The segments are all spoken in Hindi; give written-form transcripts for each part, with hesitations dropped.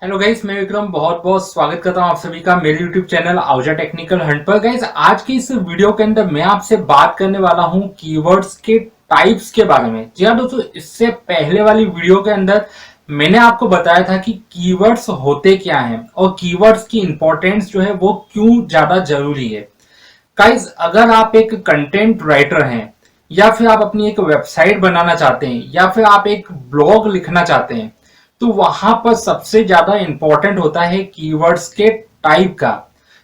हेलो गाइस, मैं विक्रम बहुत बहुत स्वागत करता हूं आप सभी का मेरे यूट्यूब चैनल आउजा टेक्निकल हंट पर। गाइस, आज की इस वीडियो के अंदर मैं आपसे बात करने वाला हूं कीवर्ड्स के टाइप्स के बारे में। जी हाँ दोस्तों, इससे पहले वाली वीडियो के अंदर मैंने आपको बताया था कि कीवर्ड्स होते क्या हैं और कीवर्ड्स की इंपॉर्टेंस जो है वो क्यों ज्यादा जरूरी है। गाइस, अगर आप एक कंटेंट राइटर हैं या फिर आप अपनी एक वेबसाइट बनाना चाहते हैं या फिर आप एक ब्लॉग लिखना चाहते हैं, तो वहां पर सबसे ज्यादा इंपॉर्टेंट होता है कीवर्ड्स के टाइप का।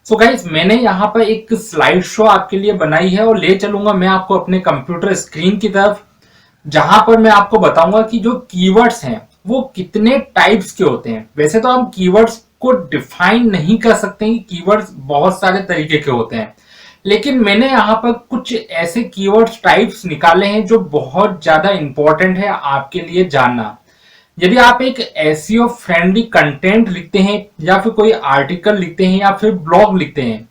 सो गाइस, मैंने यहाँ पर एक स्लाइड शो आपके लिए बनाई है और ले चलूंगा मैं आपको अपने कंप्यूटर स्क्रीन की तरफ, जहां पर मैं आपको बताऊंगा कि जो कीवर्ड्स हैं वो कितने टाइप्स के होते हैं। वैसे तो हम कीवर्ड्स को डिफाइन नहीं कर सकते कि कीवर्ड्स बहुत सारे तरीके के होते हैं, लेकिन मैंने यहाँ पर कुछ ऐसे कीवर्ड्स टाइप्स निकाले हैं जो बहुत ज्यादा इंपॉर्टेंट है आपके लिए जानना। यदि आप एक एसईओ फ्रेंडली कंटेंट लिखते हैं या फिर कोई आर्टिकल लिखते हैं या फिर ब्लॉग लिखते हैं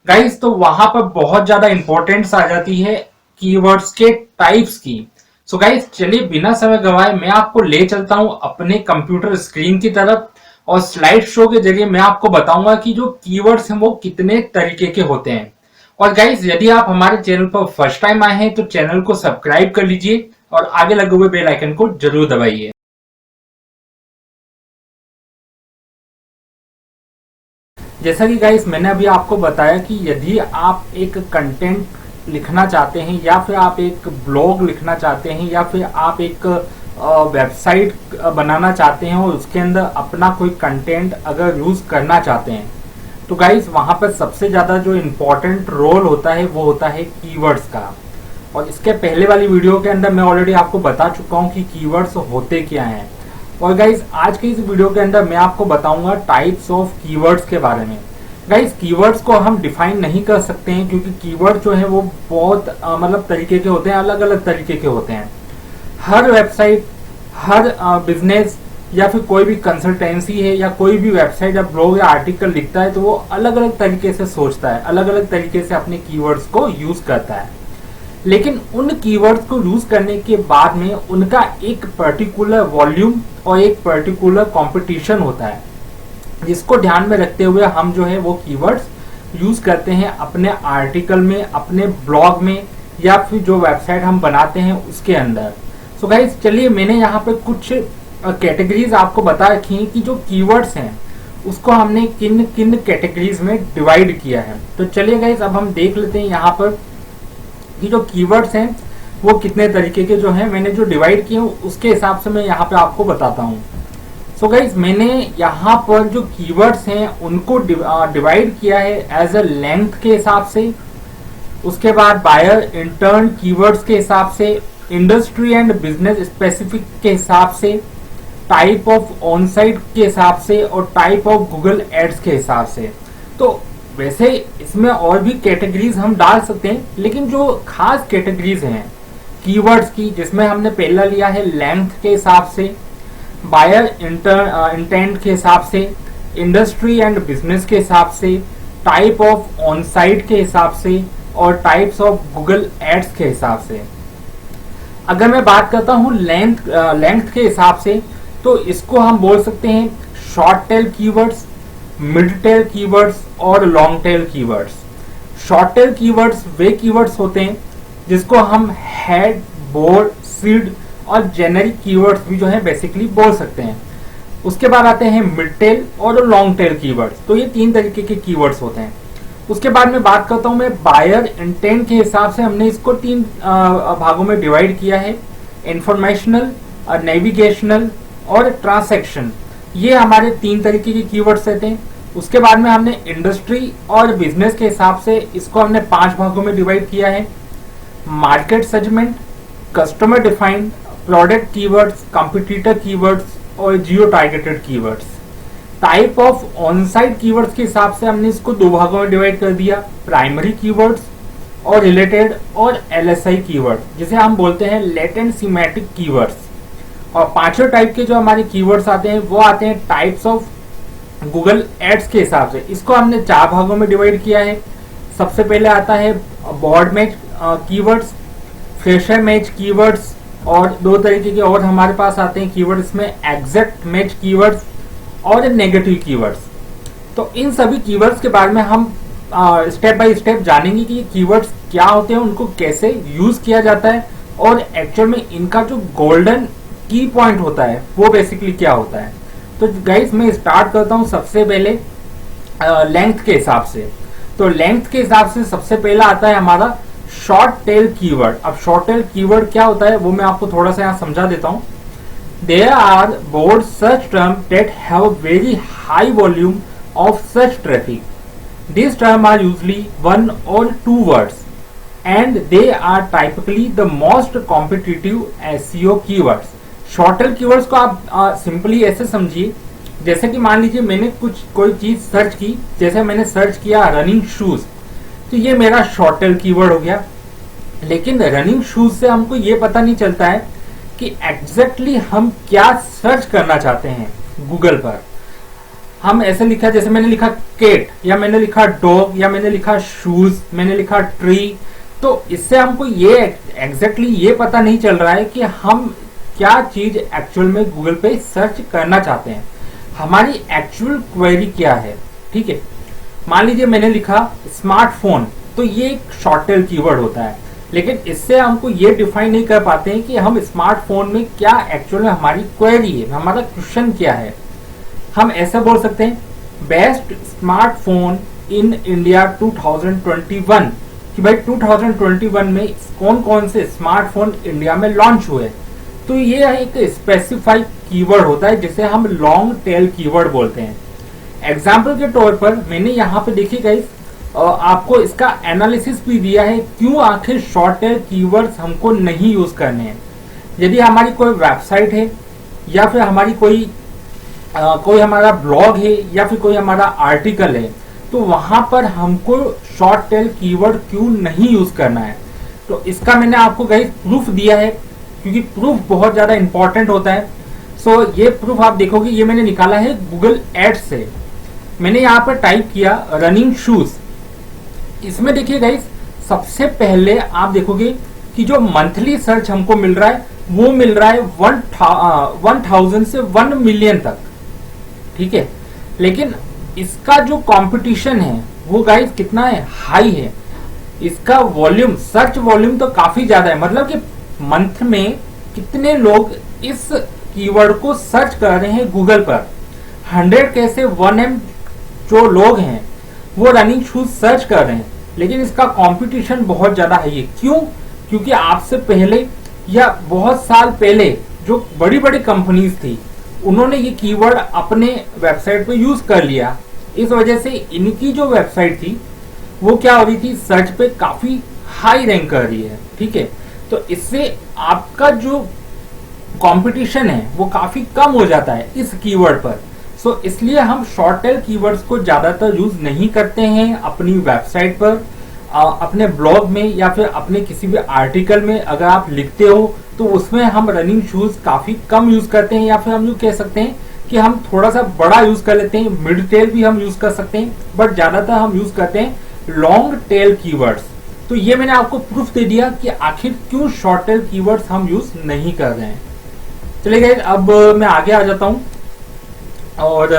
गाइस, तो वहां पर बहुत ज्यादा इंपॉर्टेंस आ जाती है कीवर्ड्स के टाइप्स की। सो गाइस, चलिए बिना समय गंवाए मैं आपको ले चलता हूं अपने कंप्यूटर स्क्रीन की तरफ और स्लाइड शो के जरिए मैं आपको बताऊंगा कि जो कीवर्ड्स हैं वो कितने तरीके के होते हैं। और गाइस, यदि आप हमारे चैनल पर फर्स्ट टाइम आए हैं तो चैनल को सब्सक्राइब कर लीजिए और आगे लगे हुए बेल आइकन को जरूर दबाइए। जैसा कि गाइस मैंने अभी आपको बताया कि यदि आप एक कंटेंट लिखना चाहते हैं या फिर आप एक ब्लॉग लिखना चाहते हैं या फिर आप एक वेबसाइट बनाना चाहते हैं और उसके अंदर अपना कोई कंटेंट अगर यूज करना चाहते हैं, तो गाइस वहां पर सबसे ज्यादा जो इम्पोर्टेंट रोल होता है वो होता है कीवर्ड्स का। और इसके पहले वाली वीडियो के अंदर मैं ऑलरेडी आपको बता चुका हूं कि कीवर्ड्स होते क्या हैं। और गाइस, आज के इस वीडियो के अंदर मैं आपको बताऊंगा टाइप्स ऑफ कीवर्ड्स के बारे में। गाइस, कीवर्ड्स को हम डिफाइन नहीं कर सकते हैं क्योंकि कीवर्ड जो है वो बहुत मतलब तरीके के होते हैं, अलग अलग तरीके के होते हैं। हर वेबसाइट, हर बिजनेस या फिर कोई भी कंसल्टेंसी है या कोई भी वेबसाइट या ब्लॉग या आर्टिकल लिखता है तो वो अलग अलग तरीके से सोचता है, अलग अलग तरीके से अपने कीवर्ड्स को यूज करता है। लेकिन उन कीवर्ड्स को यूज करने के बाद में उनका एक पर्टिकुलर वॉल्यूम और एक पर्टिकुलर कंपटीशन होता है, जिसको ध्यान में रखते हुए हम जो है वो कीवर्ड्स यूज करते हैं अपने आर्टिकल में, अपने ब्लॉग में या फिर जो वेबसाइट हम बनाते हैं उसके अंदर। सो गाइस, चलिए मैंने यहाँ पे कुछ कैटेगरीज आपको बता रखी हैं कि जो कीवर्ड्स हैं उसको हमने किन किन कैटेगरीज में डिवाइड किया है। तो चलिए गाइस, अब हम देख लेते हैं यहाँ पर कि जो कीवर्ड्स हैं वो कितने तरीके के जो हैं। मैंने जो डिवाइड किए उसके हिसाब से मैं यहाँ पे आपको बताता हूँ। सो गाइज, मैंने यहाँ पर जो कीवर्ड्स हैं उनको डिवाइड किया है एज अ लेंथ के हिसाब से, उसके बाद बायर इंटर्न कीवर्ड्स के हिसाब से, इंडस्ट्री एंड बिजनेस स्पेसिफिक के हिसाब से, टाइप ऑफ ऑन साइट के हिसाब से और टाइप ऑफ गूगल एड्स के हिसाब से। तो वैसे इसमें और भी कैटेगरीज हम डाल सकते हैं, लेकिन जो खास कैटेगरीज हैं कीवर्ड्स की, जिसमें हमने पहला लिया है लेंथ के हिसाब से, बायर इंटेंट के हिसाब से, इंडस्ट्री एंड बिजनेस के हिसाब से, टाइप ऑफ ऑन साइट के हिसाब से और टाइप्स ऑफ गूगल एड्स के हिसाब से। अगर मैं बात करता हूं लेंथ के हिसाब से, तो इसको हम बोल सकते हैं short tail keywords, mid tail keywords और long tail keywords. Short tail keywords वे कीवर्ड्स होते हैं जिसको हम हेड, बोर्ड, सीड और जेनेरिक कीवर्ड्स भी जो है बेसिकली बोल सकते हैं। उसके बाद आते हैं मिड टेल और लॉन्ग टेल कीवर्ड्स। तो ये तीन तरीके के कीवर्ड्स होते हैं। उसके बाद में बात करता हूं मैं बायर इंटेंट के हिसाब से, हमने इसको तीन भागों में डिवाइड किया है, इंफॉर्मेशनल, नेविगेशनल और ट्रांसैक्शन। ये हमारे तीन तरीके के कीवर्ड्स रहते हैं। उसके बाद में हमने इंडस्ट्री और बिजनेस के हिसाब से इसको हमने 5 भागों में डिवाइड किया है, market segment, customer defined, product keywords, competitor keywords और geo targeted keywords. Type of on site keywords के हिसाब से हमने इसको 2 भागों में डिवाइड कर दिया, प्राइमरी कीवर्ड्स और रिलेटेड और एलएसआई कीवर्ड, जिसे हम बोलते हैं लेटेंट सीमेटिक कीवर्ड्स। और पांचों टाइप के जो हमारे कीवर्ड्स आते हैं वो आते हैं टाइप्स ऑफ गूगल एड्स के हिसाब से। इसको हमने 4 भागों में डिवाइड किया है। सबसे पहले आता है broad match keywords, phrase match keywords और 2 तरीके के और हमारे पास आते हैं कीवर्ड इसमें, एग्जैक्ट मैच कीवर्ड्स और नेगेटिव कीवर्ड्स। तो इन सभी कीवर्ड्स के बारे में हम स्टेप बाय स्टेप जानेंगे कि ये कीवर्ड्स क्या होते हैं, उनको कैसे यूज किया जाता है और एक्चुअल में इनका जो गोल्डन की पॉइंट होता है वो बेसिकली क्या होता है। तो गाइस मैं स्टार्ट करता हूं सबसे पहले लेंथ के हिसाब से। तो लेंथ के हिसाब से सबसे पहला आता है हमारा शॉर्ट टेल कीवर्ड। अब शॉर्ट टेल कीवर्ड क्या होता है वो मैं आपको थोड़ा सा यहाँ समझा देता हूँ। There are bold search terms that have a very high volume of search traffic. These terms are usually one or two words, and they are typically the most competitive SEO keywords. Short tail keywords को आप सिंपली ऐसे समझिए, जैसे कि मान लीजिए मैंने कोई चीज सर्च की, जैसे मैंने सर्च किया रनिंग शूज, तो ये मेरा शॉर्ट टेल कीवर्ड हो गया। लेकिन रनिंग शूज से हमको ये पता नहीं चलता है कि एग्जैक्टली हम क्या सर्च करना चाहते हैं गूगल पर। हम ऐसे लिखा, जैसे मैंने लिखा केट, या मैंने लिखा डॉग, या मैंने लिखा शूज, मैंने लिखा ट्री, तो इससे हमको ये एग्जैक्टली ये पता नहीं चल रहा है कि हम क्या चीज एक्चुअल में गूगल पे सर्च करना चाहते हैं, हमारी एक्चुअल क्वेरी क्या है। ठीक है, मान लीजिए मैंने लिखा स्मार्टफोन, तो ये एक शॉर्ट टेल कीवर्ड होता है, लेकिन इससे हमको ये डिफाइन नहीं कर पाते हैं कि हम स्मार्टफोन में क्या एक्चुअल में हमारी क्वेरी है, हमारा क्वेश्चन क्या है। हम ऐसा बोल सकते हैं बेस्ट स्मार्टफोन इन इंडिया 2021, कि भाई 2021 में कौन कौन से स्मार्टफोन इंडिया में लॉन्च हुए। तो ये एक स्पेसिफाइड कीवर्ड होता है जिसे हम लॉन्ग टेल कीवर्ड बोलते हैं। एग्जाम्पल के तौर पर मैंने यहाँ पे देखी गाइस आपको इसका एनालिसिस भी दिया है, क्यों आखिर शॉर्ट टेल कीवर्ड्स हमको नहीं यूज करने हैं। यदि हमारी कोई वेबसाइट है, या फिर हमारी कोई हमारा ब्लॉग है, या फिर कोई हमारा आर्टिकल है, तो वहां पर हमको शॉर्ट टेल कीवर्ड क्यों नहीं यूज करना है। तो इसका मैंने आपको गाइस प्रूफ दिया है, क्योंकि प्रूफ बहुत ज्यादा इंपॉर्टेंट होता है। सो ये प्रूफ आप देखोगे, ये मैंने निकाला है गूगल एड्स से। मैंने यहाँ पर टाइप किया रनिंग शूज, इसमें देखिए गाइस सबसे पहले आप देखोगे कि जो मंथली सर्च हमको मिल रहा है वो मिल रहा है 1000 से 1 मिलियन तक। ठीक है, लेकिन इसका जो कंपटीशन है वो गाइस कितना है, हाई है। इसका वॉल्यूम, सर्च वॉल्यूम तो काफी ज्यादा है, मतलब कि मंथ में कितने लोग इस कीवर्ड को सर्च कर रहे हैं गूगल पर। 100 कैसे 1M जो लोग हैं वो रनिंग शूज सर्च कर रहे हैं, लेकिन इसका कंपटीशन बहुत ज्यादा है। ये क्यों? क्योंकि आपसे पहले या बहुत साल पहले जो बड़ी बड़ी कंपनीज थी उन्होंने ये कीवर्ड अपने वेबसाइट पे यूज कर लिया। इस वजह से इनकी जो वेबसाइट थी वो क्या हो रही थी, सर्च पे काफी हाई रैंक कर रही है। ठीक है, तो इससे आपका जो कंपटीशन है वो काफी कम हो जाता है इस कीवर्ड पर। सो इसलिए हम शॉर्ट टेल कीवर्ड्स को ज्यादातर यूज नहीं करते हैं अपनी वेबसाइट पर, अपने ब्लॉग में, या फिर अपने किसी भी आर्टिकल में अगर आप लिखते हो तो उसमें हम रनिंग शूज काफी कम यूज करते हैं, या फिर हम यूँ कह सकते हैं कि हम थोड़ा सा बड़ा यूज कर लेते हैं। मिड टेल भी हम यूज कर सकते हैं, बट ज्यादातर हम यूज करते हैं लॉन्ग टेल कीवर्ड्स। तो ये मैंने आपको प्रूफ दे दिया कि आखिर क्यों शॉर्ट टेल कीवर्ड्स हम यूज नहीं कर रहे हैं। चलिए गाइस, अब मैं आगे आ जाता हूँ और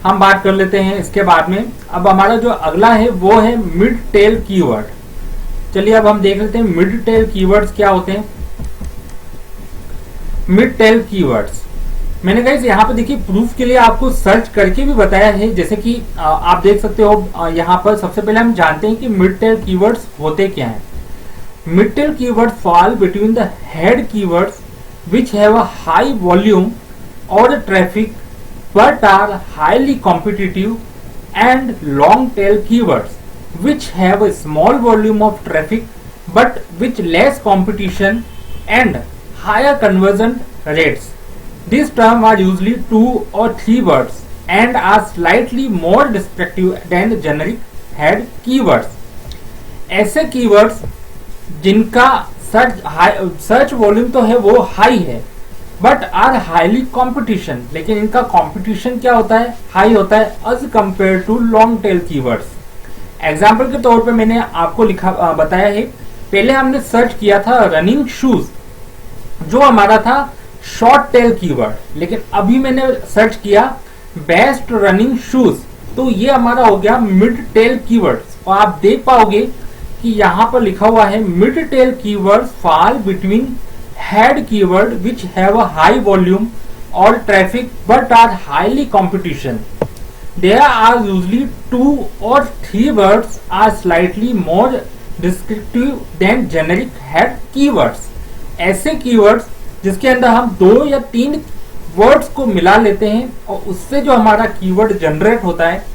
हम बात कर लेते हैं इसके बाद में। अब हमारा जो अगला है वो है मिड टेल कीवर्ड। चलिए अब हम देख लेते हैं मिड टेल कीवर्ड्स क्या होते हैं। मिड टेल कीवर्ड्स मैंने गाइस यहाँ पे देखिए प्रूफ के लिए आपको सर्च करके भी बताया है, जैसे कि आप देख सकते हो यहाँ पर। सबसे पहले हम जानते हैं कि मिड टेल कीवर्ड्स होते क्या हैं। Mid tail keyword fall between the head keywords which have a high volume or traffic but are highly competitive, and long tail keywords which have a small volume of traffic but with less competition and higher conversion rates. These terms are usually 2 or 3 words and are slightly more descriptive than generic head keywords. ऐसे keywords जिनका सर्च वॉल्यूम तो है वो हाई है, बट आर हाईली कंपटीशन, लेकिन इनका कंपटीशन क्या होता है, हाई होता है as compare to long tail keywords. Example के तौर पे मैंने आपको बताया है, पहले हमने सर्च किया था रनिंग शूज, जो हमारा था शॉर्ट टेल कीवर्ड। लेकिन अभी मैंने सर्च किया बेस्ट रनिंग शूज, तो ये हमारा हो गया मिड टेल कीवर्ड्स। और आप देख पाओगे कि यहाँ पर लिखा हुआ है mid tail keywords fall between head keyword which have a high volume और traffic but are highly competition. There are usually 2 or 3 words are slightly more descriptive than generic head keywords। ऐसे keywords जिसके अंदर हम 2 या 3 वर्ड्स को मिला लेते हैं और उससे जो हमारा कीवर्ड जनरेट होता है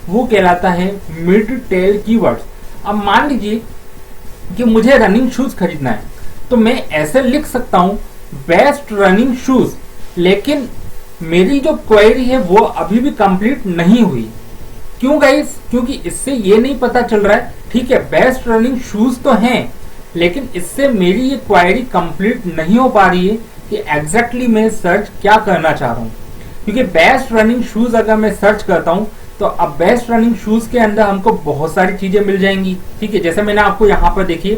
वो कहलाता है मिड टेल कीवर्ड्स। अब मान लीजिए कि मुझे रनिंग शूज खरीदना है, तो मैं ऐसे लिख सकता हूं बेस्ट रनिंग शूज, लेकिन मेरी जो क्वेरी है वो अभी भी कंप्लीट नहीं हुई। क्यों गाइस? क्योंकि इससे ये नहीं पता चल रहा है, ठीक है बेस्ट रनिंग शूज तो हैं, लेकिन इससे मेरी ये क्वेरी कंप्लीट नहीं हो पा रही है कि एग्जैक्टली मैं सर्च क्या करना चाह रहा हूँ। क्योंकि बेस्ट रनिंग शूज अगर मैं सर्च करता हूँ तो अब बेस्ट रनिंग शूज के अंदर हमको बहुत सारी चीजें मिल जाएंगी, ठीक है। जैसे मैंने आपको यहाँ पर देखिए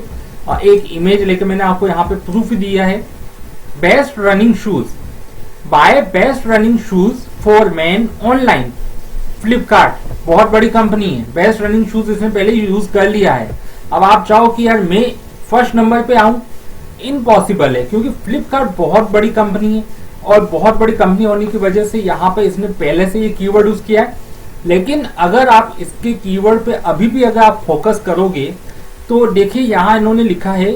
एक इमेज लेकर मैंने आपको यहाँ पे प्रूफ दिया है best running shoes, buy best running shoes for man online. Flipkart बहुत बड़ी कंपनी है, बेस्ट रनिंग शूज इसने पहले यूज कर लिया है। अब आप चाहो कि यार मैं फर्स्ट नंबर पे आऊं, इम्पॉसिबल है, क्योंकि फ्लिपकार्ट बहुत बड़ी कंपनी है और बहुत बड़ी कंपनी होने की वजह से यहाँ पे इसने पहले से ये कीवर्ड यूज किया है। लेकिन अगर आप इसके कीवर्ड पे अभी भी अगर आप फोकस करोगे तो देखिए यहाँ इन्होंने लिखा है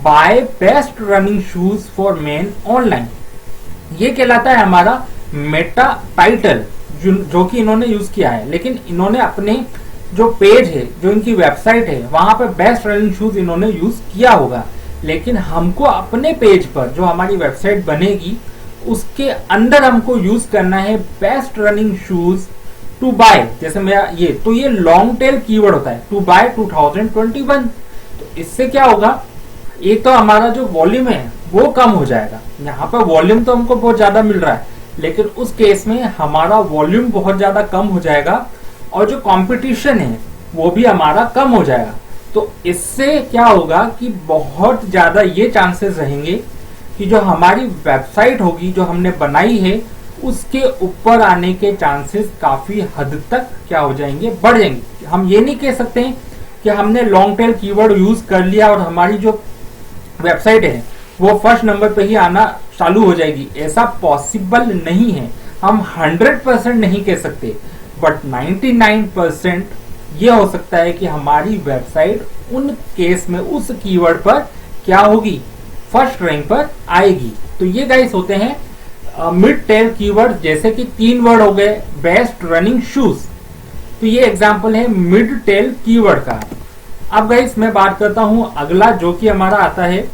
buy best running shoes for man online. ये कहलाता है हमारा मेटा टाइटल जो कि इन्होंने यूज किया है। लेकिन इन्होंने अपने जो पेज है, जो इनकी वेबसाइट है, वहां पर बेस्ट रनिंग शूज इन्होंने यूज किया होगा। लेकिन हमको अपने पेज पर जो हमारी वेबसाइट बनेगी उसके अंदर हमको यूज करना है best running shoes to buy. जैसे मेरा ये लॉन्ग टेल कीवर्ड होता है टू बाय 2021। तो इससे क्या होगा, एक तो हमारा जो वॉल्यूम है वो कम हो जाएगा। यहाँ पर वॉल्यूम तो हमको बहुत ज्यादा मिल रहा है, लेकिन उस केस में हमारा वॉल्यूम बहुत ज्यादा कम हो जाएगा और जो कंपटीशन है वो भी हमारा कम हो जाएगा। तो इससे क्या होगा कि बहुत ज्यादा ये चांसेस रहेंगे कि जो हमारी वेबसाइट होगी जो हमने बनाई है उसके ऊपर आने के चांसेस काफी हद तक क्या हो जाएंगे, बढ़ जाएंगे। हम ये नहीं कह सकते कि हमने लॉन्ग टेल कीवर्ड यूज कर लिया और हमारी जो वेबसाइट है वो फर्स्ट नंबर पे ही आना चालू हो जाएगी, ऐसा पॉसिबल नहीं है। हम 100% नहीं कह सकते, बट 99% ये हो सकता है कि हमारी वेबसाइट उन केस में उस कीवर्ड पर क्या होगी, फर्स्ट रैंक पर आएगी। तो ये गाइस होते हैं मिड टेल कीवर्ड, जैसे कि 3 वर्ड हो गए बेस्ट रनिंग शूज, तो ये एग्जांपल है मिड टेल कीवर्ड का। अब गाइस मैं बात करता हूं अगला जो कि हमारा आता है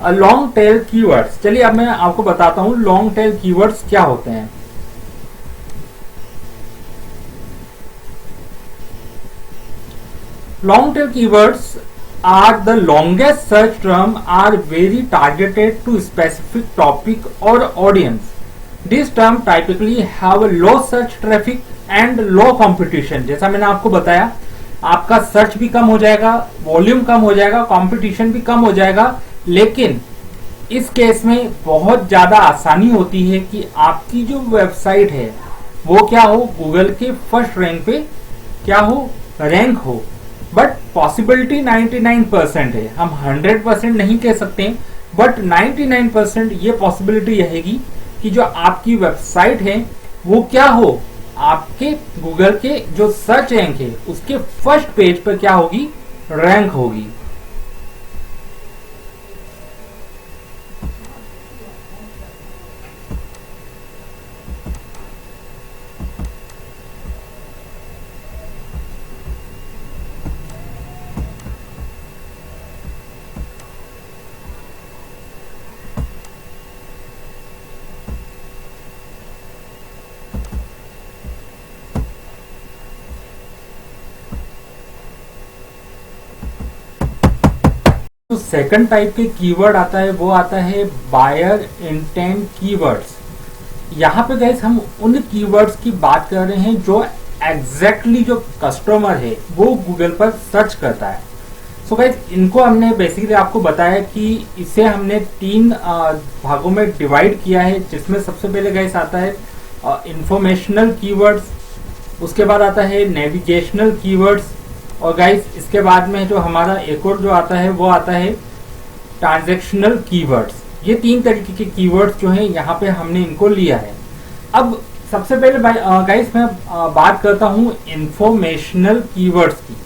लॉन्ग टेल कीवर्ड्स। चलिए अब मैं आपको बताता हूं लॉन्ग टेल कीवर्ड्स क्या होते हैं। Long tail keywords are the longest search term are very targeted to specific topic or audience. This term typically have a low search traffic and low competition. जैसा मैंने आपको बताया आपका सर्च भी कम हो जाएगा, वॉल्यूम कम हो जाएगा, कंपटीशन भी कम हो जाएगा, लेकिन इस केस में बहुत ज्यादा आसानी होती है कि आपकी जो वेबसाइट है वो क्या हो, गूगल के फर्स्ट रैंक पे क्या हो, रैंक हो। बट पॉसिबिलिटी 99% है, हम 100% नहीं कह सकते, बट 99% ये पॉसिबिलिटी रहेगी कि जो आपकी वेबसाइट है वो क्या हो, आपके गूगल के जो सर्च रैंक है उसके फर्स्ट पेज पर क्या होगी, रैंक होगी। तो सेकंड टाइप के कीवर्ड आता है वो आता है बायर इंटेंट कीवर्ड्स। यहाँ पे गाइस हम उन कीवर्ड्स की बात कर रहे हैं जो एग्जैक्टली जो कस्टमर है वो गूगल पर सर्च करता है। सो गाइस इनको हमने बेसिकली आपको बताया कि इसे हमने 3 भागों में डिवाइड किया है, जिसमें सबसे पहले गाइस आता है इंफॉर्मेशनल कीवर्ड्स, उसके बाद आता है नेविगेशनल कीवर्ड्स, और गाइस इसके बाद में जो हमारा एक और जो आता है वो आता है ट्रांजैक्शनल कीवर्ड्स। ये 3 तरीके के कीवर्ड्स जो है यहाँ पे हमने इनको लिया है। अब सबसे पहले गाइस मैं बात करता हूँ इंफॉर्मेशनल कीवर्ड्स की।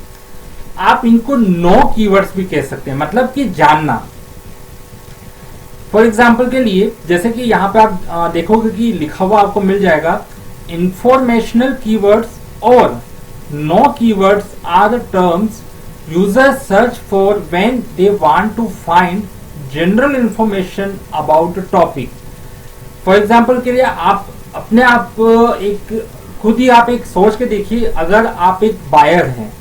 आप इनको नो कीवर्ड्स भी कह सकते हैं, मतलब कि जानना। फॉर एग्जाम्पल के लिए जैसे कि यहाँ पे आप देखोगे कि लिखा हुआ आपको मिल जाएगा इंफॉर्मेशनल कीवर्ड्स और no keywords are the terms users search for when they want to find general information about the topic. For example के लिए आप अपने आप खुद ही आप एक सोच के देखिए, अगर आप एक बायर हैं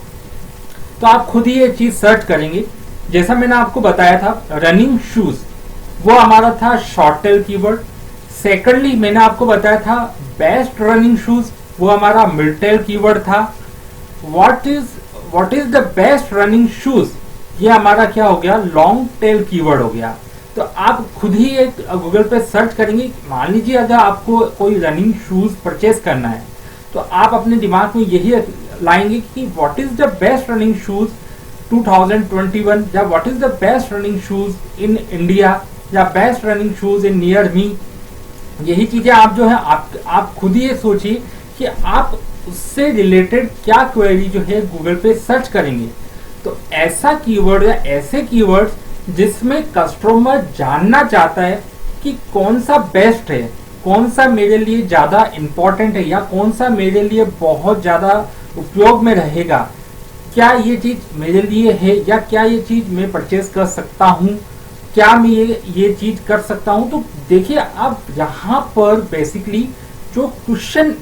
तो आप खुद ही ये चीज सर्च करेंगे। जैसा मैंने आपको बताया था रनिंग शूज, वो हमारा था शॉर्ट टेल कीवर्ड। सेकेंडली मैंने आपको बताया था बेस्ट रनिंग शूज, वो हमारा मिड टेल कीवर्ड था। What is the best running shoes, ये हमारा क्या हो गया, लॉन्ग टेल कीवर्ड हो गया। तो आप खुद ही एक गूगल पे सर्च करेंगे। मान लीजिए अगर आपको कोई रनिंग शूज परचेज करना है तो आप अपने दिमाग में यही लाएंगे कि what is the best running shoes 2021, या what is the best running shoes in India, या best running shoes in near me. यही चीजें आप जो है आप खुद ही ये सोचिए कि आप उससे रिलेटेड क्या क्वेरी जो है गूगल पे सर्च करेंगे। तो ऐसा कीवर्ड या ऐसे कीवर्ड्स जिसमें कस्टमर जानना चाहता है कि कौन सा बेस्ट है, कौन सा मेरे लिए ज्यादा इंपॉर्टेंट है, या कौन सा मेरे लिए बहुत ज्यादा उपयोग में रहेगा, क्या ये चीज मेरे लिए है, या क्या ये चीज मैं परचेज कर सकता हूँ, क्या मैं ये चीज कर सकता हूँ। तो देखिए अब यहाँ पर बेसिकली जो क्वेश्चन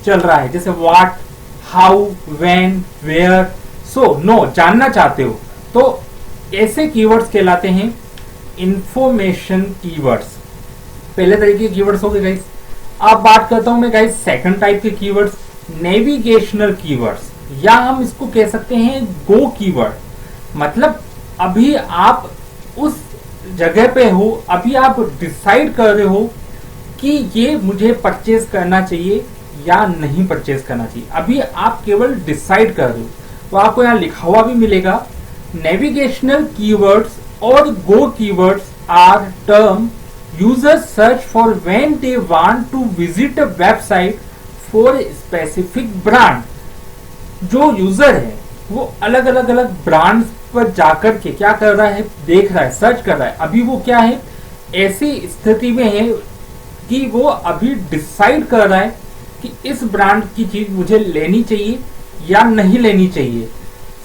चल रहा है, जैसे what, how, when, where, so no, जानना चाहते हो, तो ऐसे कीवर्ड्स कहलाते हैं इंफॉर्मेशन कीवर्ड्स। पहले तरीके के कीवर्ड्स हो गए गाइस। अब बात करता हूं मैं गाइस सेकंड टाइप के कीवर्ड्स, नेविगेशनल कीवर्ड्स, या हम इसको कह सकते हैं गो कीवर्ड। मतलब अभी आप उस जगह पे हो, अभी आप डिसाइड कर रहे हो कि ये मुझे परचेज करना चाहिए या नहीं परचेज करना चाहिए। अभी आप केवल डिसाइड कर रहे हो। तो आपको यहाँ लिखा हुआ भी मिलेगा नेविगेशनल कीवर्ड्स और go keywords are term users search for when they want to visit a website for specific brand. जो यूजर है वो अलग अलग ब्रांड्स पर जाकर के क्या कर रहा है, देख रहा है, सर्च कर रहा है। अभी वो क्या है, ऐसी स्थिति में है कि वो अभी डिसाइड कर रहा है कि इस ब्रांड की चीज मुझे लेनी चाहिए या नहीं लेनी चाहिए।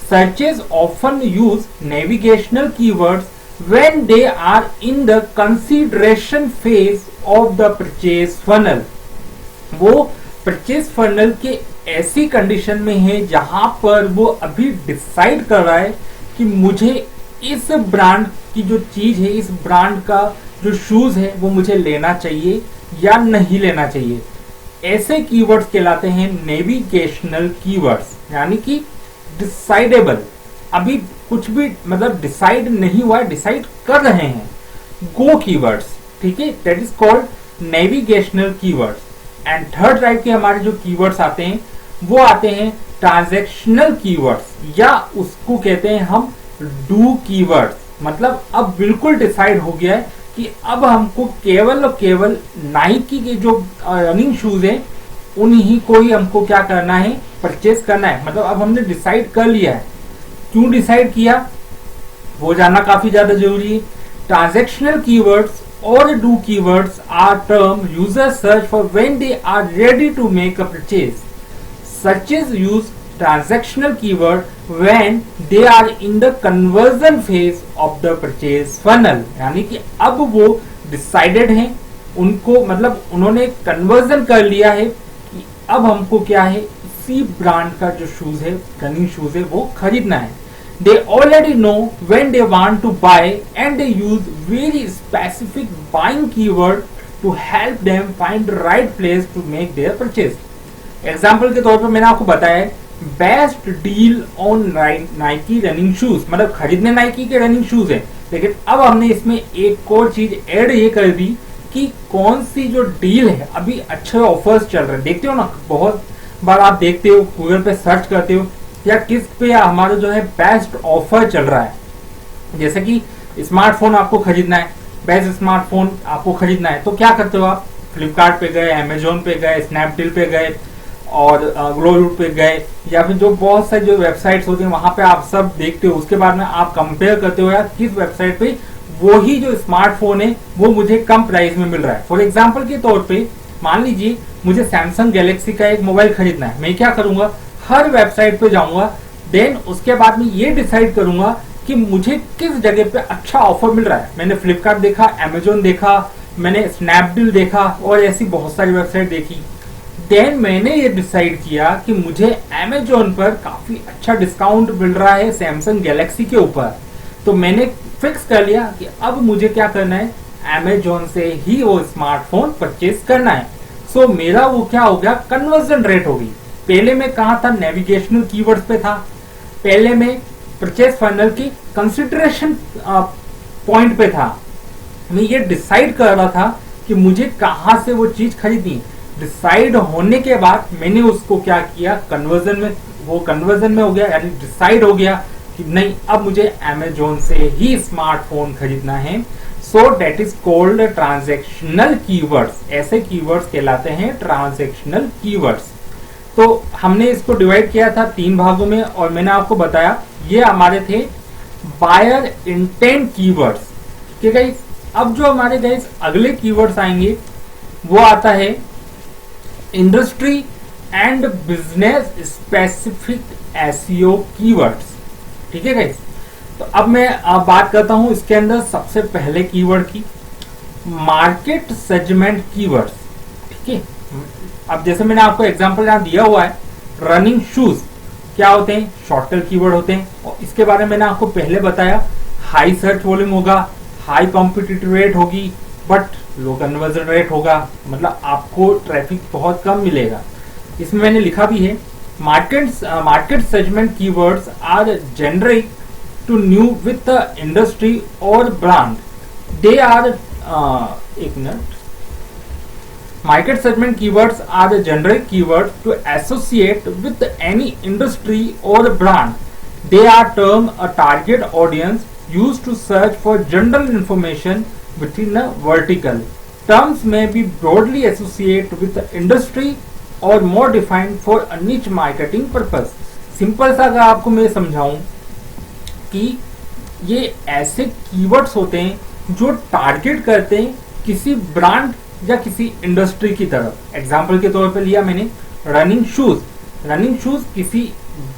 Searches often use navigational keywords when they are in the consideration phase of the purchase funnel. वो परचेज फनल के ऐसी कंडीशन में है जहां पर वो अभी डिसाइड कर रहा है कि मुझे इस ब्रांड की जो चीज है, इस ब्रांड का जो शूज है वो मुझे लेना चाहिए या नहीं लेना चाहिए। ऐसे कीवर्ड्स कहलाते हैं नेविगेशनल कीवर्ड्स, यानी कि डिसाइडेबल, अभी कुछ भी मतलब डिसाइड नहीं हुआ है, डिसाइड कर रहे हैं। गो कीवर्ड्स, ठीक है, that is called navigational keywords. And third type के हमारे जो कीवर्ड्स आते हैं वो आते हैं ट्रांजैक्शनल कीवर्ड्स, या उसको कहते हैं हम डू कीवर्ड्स। मतलब अब बिल्कुल डिसाइड हो गया है कि अब हमको केवल और केवल नाइकी के जो रनिंग शूज है उन्हीं को ही हमको क्या करना है, परचेज करना है। मतलब अब हमने डिसाइड कर लिया है। क्यों डिसाइड किया वो जानना काफी ज्यादा जरूरी है। ट्रांजैक्शनल कीवर्ड्स और do keywords are term users search for when they are ready to make a purchase. Searches use transactional keyword when they are in the conversion phase of the purchase funnel, यानी कि अब वो डिसाइडेड हैं, उनको मतलब उन्होंने कन्वर्जन कर लिया है कि अब हमको क्या है, इसी ब्रांड का जो शूज है, रनिंग शूज है, वो खरीदना है। They already know when they want to buy and they use very specific buying keyword to help them find the right place to make their purchase. Example के तौर पर मैंने आपको बताया है, best deal on Nike running shoes, मतलब खरीदने नाइकी के रनिंग शूज है, लेकिन अब हमने इसमें एक और चीज ऐड ये कर दी कि कौन सी जो डील है, अभी अच्छे ऑफर्स चल रहे हैं। देखते हो ना, बहुत बार आप देखते हो, गूगल पे सर्च करते हो या किस पे हमारा जो है बेस्ट ऑफर चल रहा है। जैसे कि स्मार्टफोन आपको खरीदना है, बेस्ट स्मार्टफोन आपको खरीदना है, तो क्या करते हो आप? फ्लिपकार्ट पे गए, अमेजोन पे गए, स्नैपडील पे गए और ग्लोरूट पे गए, या फिर जो बहुत सारी जो वेबसाइट्स होती हैं वहां पे आप सब देखते हो। उसके बाद में आप कंपेयर करते हो यार किस वेबसाइट पे वो ही जो स्मार्टफोन है वो मुझे कम प्राइस में मिल रहा है। फॉर एग्जाम्पल के तौर पे मान लीजिए मुझे सैमसंग गैलेक्सी का एक मोबाइल खरीदना है, मैं क्या करूंगा? हर वेबसाइट पे जाऊंगा, देन उसके बाद में ये डिसाइड करूंगा कि मुझे किस जगह पे अच्छा ऑफर मिल रहा है। मैंने फ्लिपकार्ट देखा, अमेजोन देखा, मैंने स्नैपडील देखा और ऐसी बहुत सारी वेबसाइट देखी। देन मैंने ये डिसाइड किया कि मुझे अमेजोन पर काफी अच्छा डिस्काउंट मिल रहा है सैमसंग गैलेक्सी के ऊपर, तो मैंने फिक्स कर लिया कि अब मुझे क्या करना है, अमेजोन से ही वो स्मार्टफोन परचेज करना है। सो मेरा वो क्या हो गया, कन्वर्जन रेट होगी। पहले मैं कहा था, नेविगेशनल कीवर्ड्स पे था, पहले मैं परचेज फाइनल की कंसिडरेशन पॉइंट पे था। मैं ये डिसाइड कर रहा था कि मुझे कहां से वो चीज खरीदनी। डिसाइड होने के बाद मैंने उसको क्या किया, कन्वर्जन में, वो कन्वर्जन में हो गया, यानी डिसाइड हो गया कि नहीं अब मुझे अमेजोन से ही स्मार्टफोन खरीदना है। So that is called transactional keywords. ऐसे कीवर्ड्स कहलाते हैं ट्रांजैक्शनल कीवर्ड्स। तो हमने इसको डिवाइड किया था 3 भागों में और मैंने आपको बताया ये हमारे थे बायर इंटेंट कीवर्ड्स। ठीक है, अब जो हमारे गाइस अगले कीवर्ड्स आएंगे वो आता है industry and business specific SEO keywords. ठीक है गाइस, तो अब मैं बात करता हूं इसके अंदर सबसे पहले कीवर्ड की, मार्केट सेगमेंट कीवर्ड्स। ठीक है, अब जैसे मैंने आपको एग्जांपल यहां दिया हुआ है, रनिंग शूज क्या होते हैं, शॉर्ट टेल कीवर्ड होते हैं और इसके बारे में मैंने आपको पहले बताया, हाई सर्च वॉल्यूम होगा, हाई कॉम्पिटिटिव रेट होगी बट लो कन्वर्जन रेट होगा, मतलब आपको ट्रैफिक बहुत कम मिलेगा। इसमें मैंने लिखा भी है, market segment keywords are generic to new with the industry और ब्रांड। दे आर एक minute, market segment keywords are the generic keywords to associate with any industry or brand. They are termed a target audience used to search for general information within a vertical. Terms may be broadly associated with the industry or more defined for a niche marketing purpose. Simple सा अगर आपको मैं समझाऊं कि ये ऐसे कीवर्ड्स होते हैं जो टारगेट करते हैं किसी ब्रांड या किसी इंडस्ट्री की तरफ। एग्जाम्पल के तौर पे लिया मैंने रनिंग शूज। रनिंग शूज किसी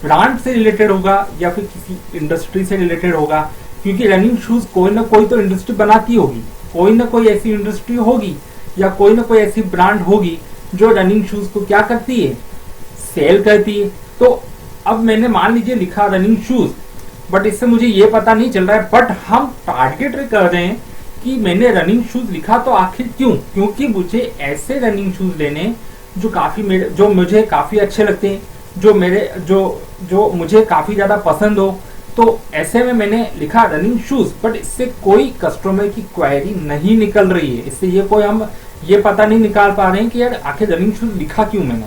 ब्रांड से रिलेटेड होगा या फिर किसी इंडस्ट्री से रिलेटेड होगा, क्योंकि रनिंग शूज कोई ना कोई तो इंडस्ट्री बनाती होगी, कोई ना कोई ऐसी इंडस्ट्री होगी या कोई ना कोई ऐसी ब्रांड होगी जो रनिंग शूज को क्या करती है, सेल करती है। तो अब मैंने मान लीजिए लिखा रनिंग शूज, बट इससे मुझे ये पता नहीं चल रहा है, बट हम टारगेट कर रहे हैं कि मैंने रनिंग शूज लिखा तो आखिर क्यों, क्योंकि मुझे ऐसे रनिंग शूज लेने जो मुझे काफी अच्छे लगते हैं, जो मुझे काफी ज्यादा पसंद हो। तो ऐसे में मैंने लिखा रनिंग शूज, बट इससे कोई कस्टमर की क्वेरी नहीं निकल रही है, इससे ये कोई हम ये पता नहीं निकाल पा रहे हैं कि यार आखिर रनिंग शूज लिखा क्यों मैंने।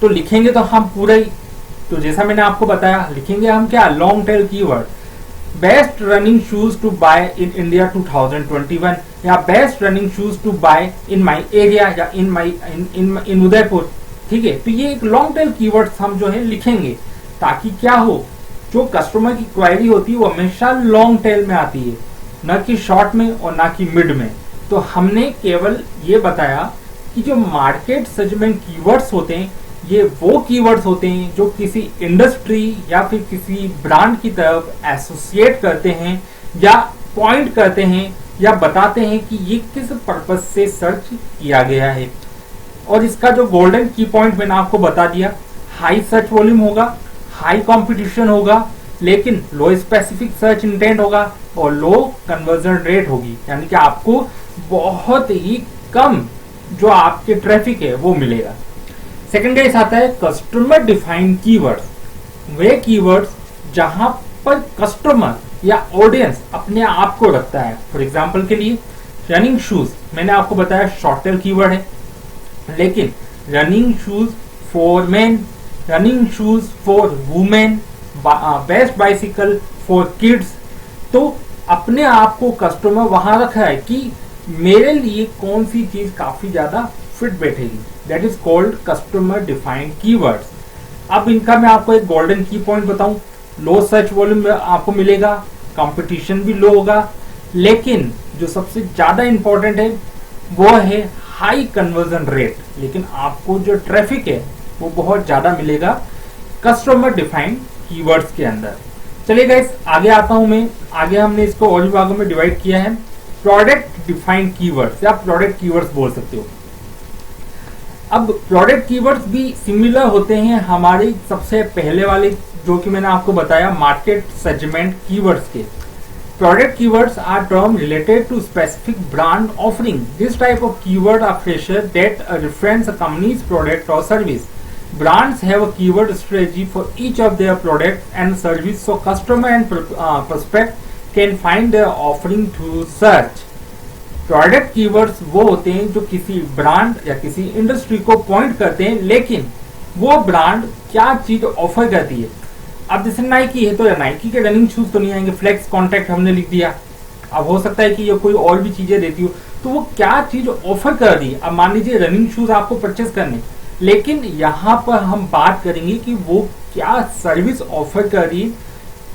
तो लिखेंगे तो हम पूरा ही, तो जैसा मैंने आपको बताया, लिखेंगे हम क्या, long tail keyword, best running shoes to buy in India 2021 या best running shoes to buy in my area या इन उदयपुर। ठीक है, तो ये एक लॉन्ग टेल कीवर्ड्स हम जो है लिखेंगे ताकि क्या हो, जो कस्टमर की क्वेरी होती है वो हमेशा लॉन्ग टेल में आती है, न कि शॉर्ट में और न कि मिड में। तो हमने केवल ये बताया कि जो मार्केट सेगमेंट कीवर्ड्स होते हैं ये वो कीवर्ड्स होते हैं जो किसी इंडस्ट्री या फिर किसी ब्रांड की तरफ एसोसिएट करते हैं या पॉइंट करते हैं या बताते हैं कि ये किस पर्पज से सर्च किया गया है। और इसका जो गोल्डन की पॉइंट मैंने आपको बता दिया, हाई सर्च वॉल्यूम होगा, हाई कंपटीशन होगा, लेकिन लो स्पेसिफिक सर्च इंटेंट होगा और लो कन्वर्जन रेट होगी, यानी कि आपको बहुत ही कम जो आपके ट्रैफिक है वो मिलेगा। सेकंड गाइस आता है कस्टमर डिफाइंड कीवर्ड्स, वे कीवर्ड्स जहां पर कस्टमर या ऑडियंस अपने आप को रखता है। फॉर एग्जांपल के लिए रनिंग शूज, मैंने आपको बताया शॉर्ट टेल कीवर्ड है, लेकिन running shoes for main, running shoes for women, best bicycle for kids, तो अपने आप को कस्टमर वहां रखा है कि मेरे लिए कौन सी चीज काफी ज्यादा फिट बैठेगी। That is called customer defined keywords. अब इनका मैं आपको एक गोल्डन की पॉइंट बताऊं, लो सर्च वॉल्यूम आपको मिलेगा, कंपटीशन भी लो होगा, लेकिन जो सबसे ज्यादा इंपॉर्टेंट है वो है हाई कन्वर्जन रेट, लेकिन आपको जो ट्रैफिक है वो बहुत ज्यादा मिलेगा कस्टमर डिफाइंड कीवर्ड्स के अंदर। चलिए गाइस आगे आता हूं मैं। आगे हमने इसको और विभागों में डिवाइड किया है, प्रोडक्ट डिफाइंड कीवर्ड्स या प्रोडक्ट कीवर्ड्स बोल सकते हो। अब प्रोडक्ट कीवर्ड्स भी सिमिलर होते हैं हमारे सबसे पहले वाले जो कि मैंने आपको बताया मार्केट सेगमेंट कीवर्ड्स के। Product keywords are terms related to specific brand offering. This type of keyword are phrases that reference a company's product or service. Brands have a keyword strategy for each of their products and service, so customer and prospect can find their offering through search. Product keywords वो होते हैं जो किसी ब्रांड या किसी इंडस्ट्री को पॉइंट करते हैं, लेकिन वो ब्रांड क्या चीज ऑफर करती है। अब जैसे नाइकी है तो नाइकी के रनिंग शूज तो नहीं आएंगे, फ्लेक्स कॉन्टैक्ट हमने लिख दिया। अब हो सकता है कि ये कोई और भी चीजें देती हो, तो वो क्या चीज ऑफर कर रही है। अब मान लीजिए रनिंग शूज आपको परचेस करने, लेकिन यहाँ पर हम बात करेंगे कि वो क्या सर्विस ऑफर कर रही है,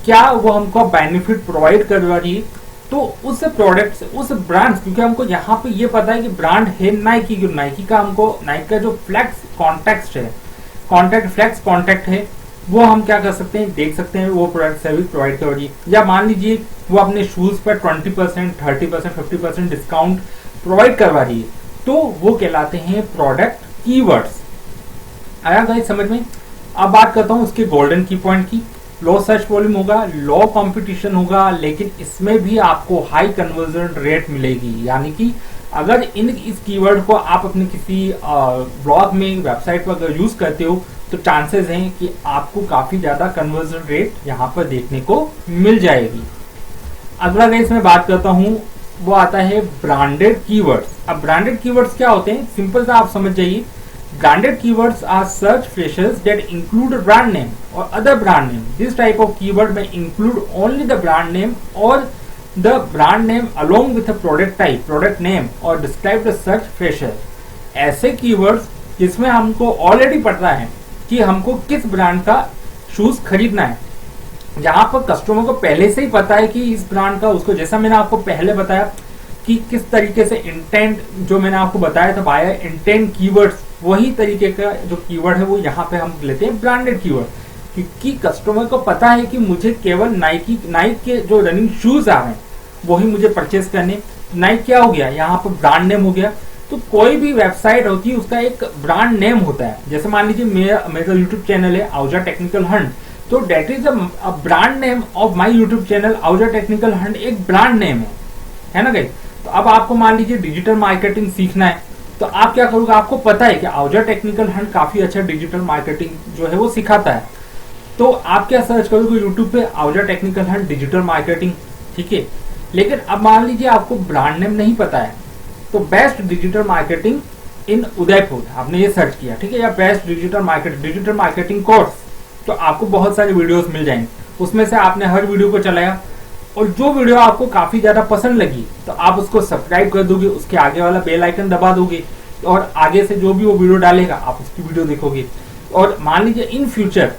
क्या वो हमको बेनिफिट प्रोवाइड करवा रही है। तो उस प्रोडक्ट से उस ब्रांड, क्योंकि हमको यहाँ पे ये पता है कि ब्रांड है नाइकी, नाइकी का हमको नाइकी का जो फ्लेक्स कॉन्टैक्ट है, कॉन्टैक्ट फ्लेक्स कॉन्टैक्ट है, वो हम क्या कर सकते हैं, देख सकते हैं वो प्रोडक्ट सर्विस प्रोवाइड कर रही है। या मान लीजिए वो अपने शूज पर 20%, 30%, 50% डिस्काउंट प्रोवाइड करवा रही है, तो वो कहलाते हैं प्रोडक्ट कीवर्ड्स। आया गाइस समझ में। अब बात करता हूं उसके गोल्डन की पॉइंट की। लो सर्च वॉल्यूम होगा, लो कंपटीशन होगा, लेकिन इसमें भी आपको हाई कन्वर्जन रेट मिलेगी। यानी कि अगर इस कीवर्ड को आप अपने किसी ब्लॉग में, वेबसाइट पर अगर यूज करते हो, तो चांसेस हैं कि आपको काफी ज्यादा कन्वर्जन रेट यहाँ पर देखने को मिल जाएगी। अगला गाइस मैं बात करता हूँ, वो आता है ब्रांडेड कीवर्ड्स। अब ब्रांडेड कीवर्ड्स क्या होते हैं, सिंपल सा आप समझ जाइए। Branded keywords are search phrases that include brand name और other brand name. This type of keyword में include only the brand name और the brand name along with a product type, product name और डिस्क्राइब द सर्च फ्रेजेस। ऐसे कीवर्ड्स जिसमें हमको ऑलरेडी पता है कि हमको किस ब्रांड का शूज खरीदना है, जहां पर कस्टमर को पहले से ही पता है कि इस ब्रांड का उसको, जैसा मैंने आपको पहले बताया कि किस तरीके से इंटेंट, जो मैंने आपको बताया था बाय इंटेंट कीवर्ड्स, वही तरीके का जो कीवर्ड है वो यहाँ पे हम लेते हैं ब्रांडेड कीवर्ड, क्योंकि कस्टमर को पता है कि मुझे केवल नाइकी के जो रनिंग शूज आ रहे हैं वही मुझे परचेस करने। नाइक क्या हो गया, यहाँ पर ब्रांड नेम हो गया। तो कोई भी वेबसाइट होती है उसका एक ब्रांड नेम होता है। जैसे मान लीजिए मेरा यूट्यूब चैनल है आहूजा टेक्निकल हंट, तो that is a brand name of my YouTube channel Ahuja technical hunt, एक ब्रांड नेम है ना गाइस। तो अब आपको मान लीजिए डिजिटल मार्केटिंग सीखना है, तो आप क्या करोगे, आपको पता है कि आहूजा टेक्निकल हंट काफी अच्छा डिजिटल मार्केटिंग जो है वो सिखाता है, तो आप क्या सर्च करोगे यूट्यूब पे, Ahuja technical Hunt digital marketing, ठीक है। लेकिन अब मान लीजिए आपको ब्रांड नेम नहीं पता है, तो best digital marketing in Udaipur आपने ये सर्च किया, ठीक है, या बेस्ट डिजिटल मार्केटिंग कोर्स, तो आपको बहुत सारे वीडियोस मिल जाएंगे। उसमें से आपने हर वीडियो को चलाया और जो वीडियो आपको काफी ज्यादा पसंद लगी तो आप उसको सब्सक्राइब कर दोगे, उसके आगे वाला बेल आइकन दबा दोगे और आगे से जो भी वो वीडियो डालेगा आप उसकी वीडियो देखोगे। और मान लीजिए इन फ्यूचर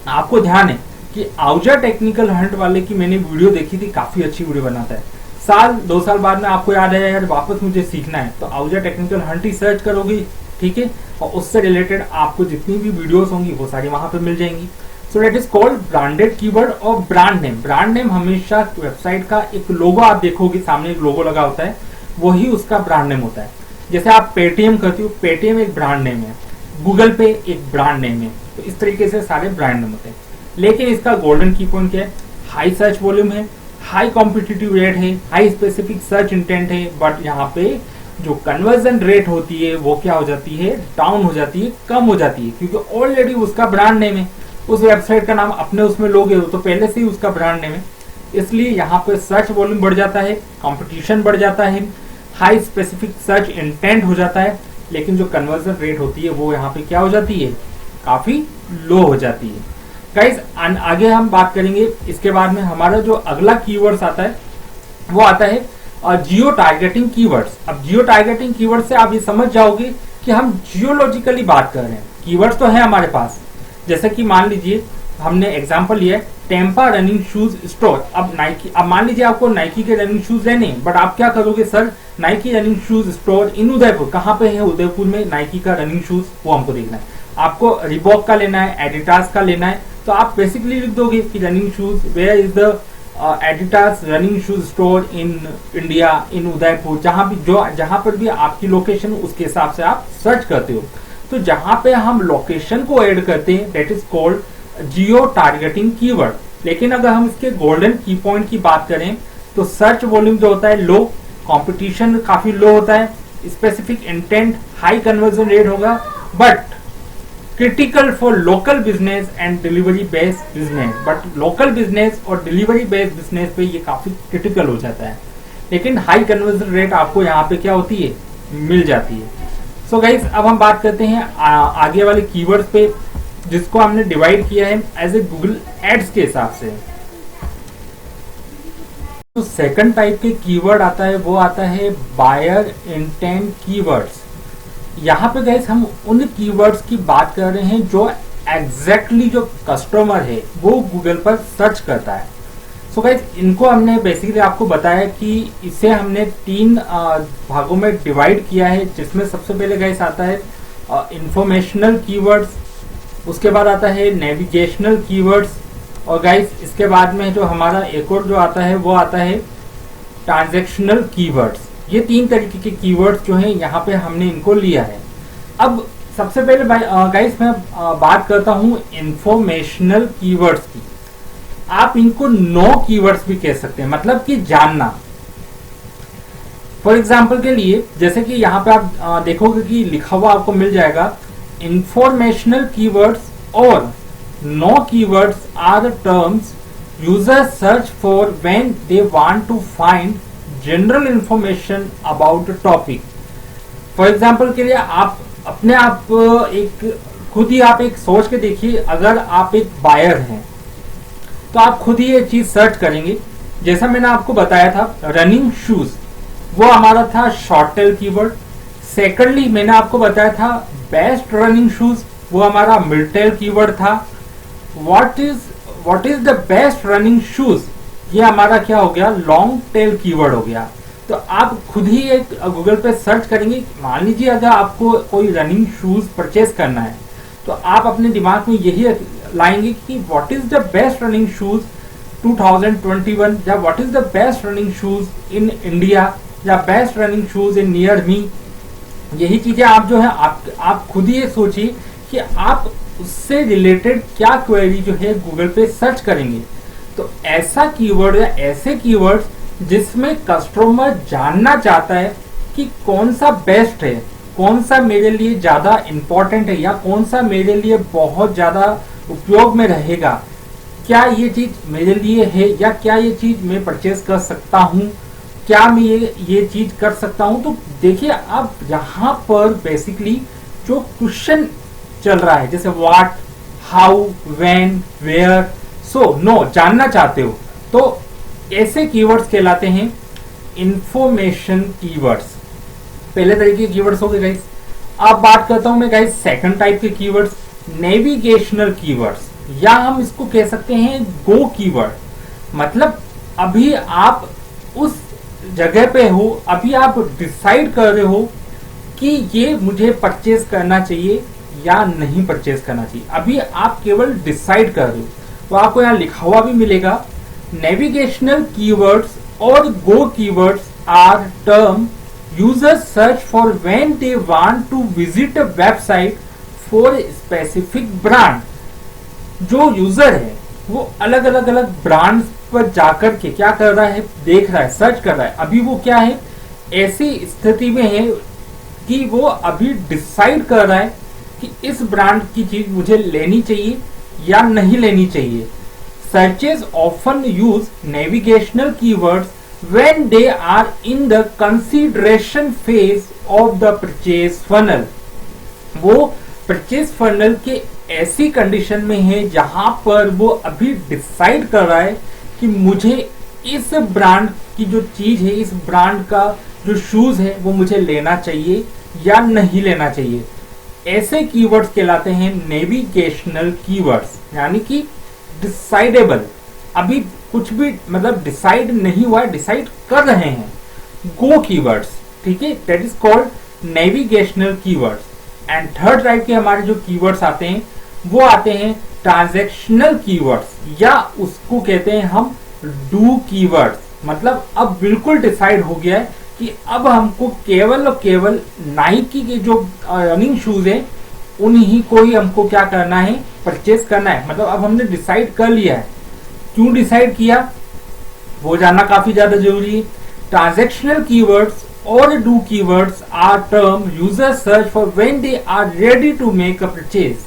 आपको ध्यान है कि आहूजा टेक्निकल हंट वाले की मैंने वीडियो देखी थी, काफी अच्छी वीडियो बनाता है, साल 2 साल बाद में आपको याद आया यार वापस मुझे सीखना है, तो आहूजा टेक्निकल हंट ही सर्च करोगे, ठीक है, और उससे रिलेटेड आपको जितनी भी वीडियोस होंगी वो सारी वहां पे मिल जाएंगी। So that is called branded keyword और ब्रांड नेम। ब्रांड नेम हमेशा वेबसाइट का एक लोगो आप देखोगे, सामने एक लोगो लगा होता है, वही उसका ब्रांड नेम होता है। जैसे आप पेटीएम करते हो, पेटीएम एक ब्रांड नेम है, गूगल पे एक ब्रांड नेम है, तो इस तरीके से सारे ब्रांड नेम होते हैं। लेकिन इसका गोल्डन की पॉइंट क्या है, हाई सर्च वॉल्यूम है, हाई कॉम्पिटिटिव रेट है, हाई स्पेसिफिक सर्च इंटेंट है, बट यहाँ पे जो कन्वर्जन रेट होती है वो क्या हो जाती है, डाउन हो जाती है, कम हो जाती है, क्योंकि ऑलरेडी उसका ब्रांड नेम है, उस वेबसाइट का नाम अपने उसमें लोगे तो पहले से ही उसका ब्रांड नेम है, इसलिए यहाँ पे सर्च वॉल्यूम बढ़ जाता है, कंपटीशन बढ़ जाता है, हाई स्पेसिफिक सर्च इंटेंट हो जाता है, लेकिन जो कन्वर्जन रेट होती है वो यहाँ पे क्या हो जाती है, काफी लो हो जाती है। गाइस आगे हम बात करेंगे, इसके बाद में हमारा जो अगला कीवर्ड्स आता है वो आता है जियो टारगेटिंग कीवर्ड्स। अब जियो टारगेटिंग कीवर्ड से आप ये समझ जाओगे कि हम जियोलॉजिकली बात कर रहे हैं। कीवर्ड्स तो है हमारे पास, जैसे कि मान लीजिए हमने एग्जांपल लिया है टेम्पा रनिंग शूज स्टोर। अब नाइकी, अब मान लीजिए आपको नाइकी के रनिंग शूज लेने हैं, बट आप क्या करोगे, sir Nike running shoes store इन उदयपुर, कहाँ पे है उदयपुर में नाइकी का रनिंग शूज, वो हमको देखना है। आपको रिबॉक का लेना है, एडिडास का लेना है, तो आप बेसिकली लिख दोगे कि running shoes where is the Adidas running shoes store in India in Udaipur, जहां पर भी आपकी लोकेशन उसके हिसाब से आप सर्च करते हो। तो जहां पे हम लोकेशन को ऐड करते हैं that is called Jio targeting keyword. लेकिन अगर हम इसके गोल्डन की पॉइंट की बात करें तो सर्च वॉल्यूम जो होता है लो, कंपटीशन काफी लो होता है, specific intent, high conversion rate होगा, but critical for local business and delivery based business. But local business और डिलीवरी बेस्ड बिजनेस पे ये काफी क्रिटिकल हो जाता है, लेकिन हाई कन्वर्जन रेट आपको यहाँ पे क्या होती है, मिल जाती है। सो गाइस अब हम बात करते हैं आगे वाले कीवर्ड्स पे, जिसको हमने डिवाइड किया है एज ए गूगल एड्स के हिसाब से। तो सेकंड टाइप के कीवर्ड आता है वो आता है बायर इंटेंट कीवर्ड्स। यहाँ पे गाइस हम उन कीवर्ड्स की बात कर रहे हैं जो एग्जैक्टली जो कस्टमर है वो गूगल पर सर्च करता है। सो गाइस इनको हमने बेसिकली आपको बताया कि इसे हमने 3 भागों में डिवाइड किया है, जिसमें सबसे पहले गाइस आता है इंफॉर्मेशनल कीवर्ड्स, उसके बाद आता है नेविगेशनल कीवर्ड्स, और गाइस इसके बाद में जो हमारा एक और जो आता है वो आता है ट्रांजैक्शनल कीवर्ड्स। ये 3 तरीके के कीवर्ड्स जो हैं यहाँ पे हमने इनको लिया है। अब सबसे पहले गाइस मैं बात करता हूँ इंफॉर्मेशनल कीवर्ड्स की। आप इनको नो कीवर्ड्स भी कह सकते हैं, मतलब कि जानना। फॉर एग्जाम्पल के लिए जैसे कि यहाँ पे आप देखोगे कि लिखा हुआ आपको मिल जाएगा इंफॉर्मेशनल कीवर्ड्स और no keywords are terms users search for when they want to find general information about topic. For example के लिए आप अपने आप खुद ही आप एक सोच के देखिए, अगर आप एक बायर हैं तो आप खुद ही ये चीज सर्च करेंगे। जैसा मैंने आपको बताया था रनिंग शूज, वो हमारा था शॉर्ट टेल कीवर्ड। सेकेंडली मैंने आपको बताया था बेस्ट रनिंग शूज, वो हमारा मिड टेल कीवर्ड था। What is the best running shoes, ये हमारा क्या हो गया, लॉन्ग टेल कीवर्ड हो गया। तो आप खुद ही एक गूगल पे सर्च करेंगे। मान लीजिए अगर आपको कोई रनिंग शूज परचेज करना है तो आप अपने दिमाग में यही लाएंगे कि what is the best running shoes 2021, या what is the best running shoes in India, या best running shoes in near me. यही चीजें आप जो है आप खुद ही ये सोचिए कि आप उससे रिलेटेड क्या क्वेरी जो है गूगल पे सर्च करेंगे। तो ऐसा कीवर्ड या ऐसे कीवर्ड्स जिसमें कस्टमर जानना चाहता है कि कौन सा बेस्ट है, कौन सा मेरे लिए ज्यादा इंपॉर्टेंट है, या कौन सा मेरे लिए बहुत ज्यादा उपयोग में रहेगा, क्या ये चीज मेरे लिए है, या क्या ये चीज मैं परचेज कर सकता हूँ, क्या मैं ये चीज कर सकता हूँ। तो देखिए अब यहाँ पर बेसिकली जो क्वेश्चन चल रहा है, जैसे what, how, when, where, so no, जानना चाहते हो, तो ऐसे कीवर्ड्स कहलाते हैं इंफॉर्मेशन कीवर्ड्स। पहले तरीके के कीवर्ड्स हो गए गाइस। अब बात करता हूं मैं गाइस सेकंड टाइप के कीवर्ड्स, नेविगेशनल कीवर्ड्स, या हम इसको कह सकते हैं गो कीवर्ड। मतलब अभी आप उस जगह पे हो, अभी आप डिसाइड कर रहे हो कि ये मुझे परचेज करना चाहिए या नहीं परचेज करना चाहिए, अभी आप केवल डिसाइड कर रहे हो। तो आपको यहाँ लिखा हुआ भी मिलेगा नेविगेशनल कीवर्ड्स और go keywords are term users search for when they want to visit a website for specific brand. जो यूजर है वो अलग अलग ब्रांड्स पर जाकर के क्या कर रहा है, देख रहा है, सर्च कर रहा है। अभी वो क्या है, ऐसी स्थिति में है कि वो अभी डिसाइड कर रहा है कि इस ब्रांड की चीज मुझे लेनी चाहिए या नहीं लेनी चाहिए। Searches often use navigational keywords when they are in the consideration phase of the purchase funnel. वो परचेज फनल के ऐसी कंडीशन में है जहां पर वो अभी डिसाइड कर रहा है कि मुझे इस ब्रांड की जो चीज है, इस ब्रांड का जो शूज है वो मुझे लेना चाहिए या नहीं लेना चाहिए। ऐसे कीवर्ड्स कहलाते हैं नेविगेशनल कीवर्ड्स, यानी कि डिसाइडेबल, अभी कुछ भी मतलब डिसाइड नहीं हुआ है, डिसाइड कर रहे हैं। गो कीवर्ड्स, ठीक है, that is called navigational keywords. And third type के हमारे जो कीवर्ड्स आते हैं वो आते हैं ट्रांजैक्शनल कीवर्ड्स, या उसको कहते हैं हम डू कीवर्ड्स। मतलब अब बिल्कुल डिसाइड हो गया है कि अब हमको केवल और केवल नाइकी के जो रनिंग शूज हैं उन्हीं को ही हमको क्या करना है, परचेज करना है। मतलब अब हमने डिसाइड कर लिया है। क्यों डिसाइड किया वो जानना काफी ज्यादा जरूरी है। ट्रांजैक्शनल कीवर्ड्स और do keywords are term users search for when they are ready to make a purchase.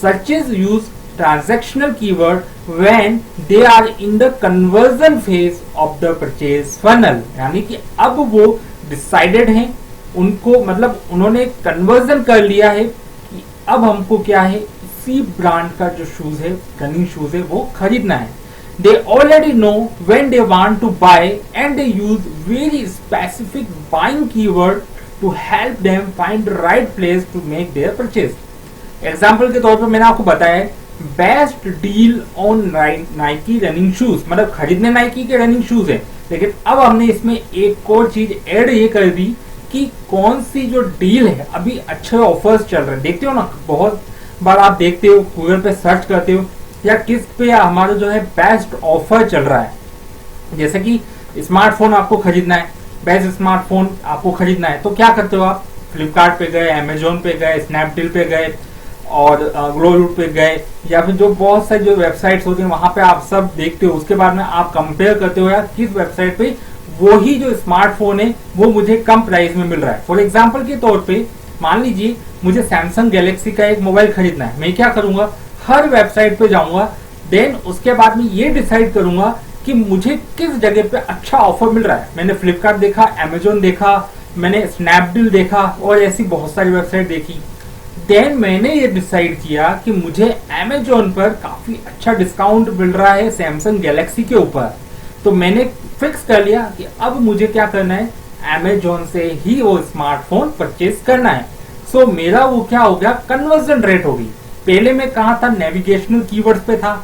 Searches use transactional keyword when they are in the conversion phase of the purchase funnel, यानी कि अब वो डिसाइडेड हैं, उनको मतलब उन्होंने कन्वर्जन कर लिया है कि अब हमको क्या है, इसी ब्रांड का जो शूज है, रनिंग शूज है, वो खरीदना है। They already know when they want to buy and they use very specific buying keyword to help them find the right place to make their purchase। Example के तौर पर मैंने आपको बताया है best deal on Nike running shoes, मतलब खरीदने नाइकी के रनिंग शूज है, लेकिन अब हमने इसमें एक और चीज ऐड ये कर दी कि कौन सी जो डील है, अभी अच्छे ऑफर्स चल रहे हैं। देखते हो ना, बहुत बार आप देखते हो गूगल पे सर्च करते हो या किस पे हमारा जो है बेस्ट ऑफर चल रहा है। जैसे कि स्मार्टफोन आपको खरीदना है, बेस्ट स्मार्टफोन आपको खरीदना है, तो क्या करते हो आप, फ्लिपकार्ट पे गए, अमेजोन पे गए, स्नैपडील पे गए और ग्लोरूट पे गए, या फिर जो बहुत सारी जो वेबसाइट्स होती हैं वहां पे आप सब देखते हो। उसके बाद में आप कंपेयर करते हो यार किस वेबसाइट पे वो ही जो स्मार्टफोन है वो मुझे कम प्राइस में मिल रहा है। फॉर एग्जांपल के तौर पे मान लीजिए मुझे सैमसंग गैलेक्सी का एक मोबाइल खरीदना है, मैं क्या करूंगा, हर वेबसाइट पे जाऊंगा, देन उसके बाद में ये डिसाइड करूंगा कि मुझे किस जगह पे अच्छा ऑफर मिल रहा है। मैंने फ्लिपकार्ट देखा, अमेजोन देखा, मैंने स्नैपडील देखा और ऐसी बहुत सारी वेबसाइट देखी। देन मैंने ये डिसाइड किया कि मुझे अमेजोन पर काफी अच्छा डिस्काउंट मिल रहा है सैमसंग गैलेक्सी के ऊपर, तो मैंने फिक्स कर लिया कि अब मुझे क्या करना है, अमेजोन से ही वो स्मार्टफोन परचेज करना है। सो मेरा वो क्या हो गया, कन्वर्जन रेट होगी। पहले मैं कहा था, नेविगेशनल कीवर्ड्स पे था,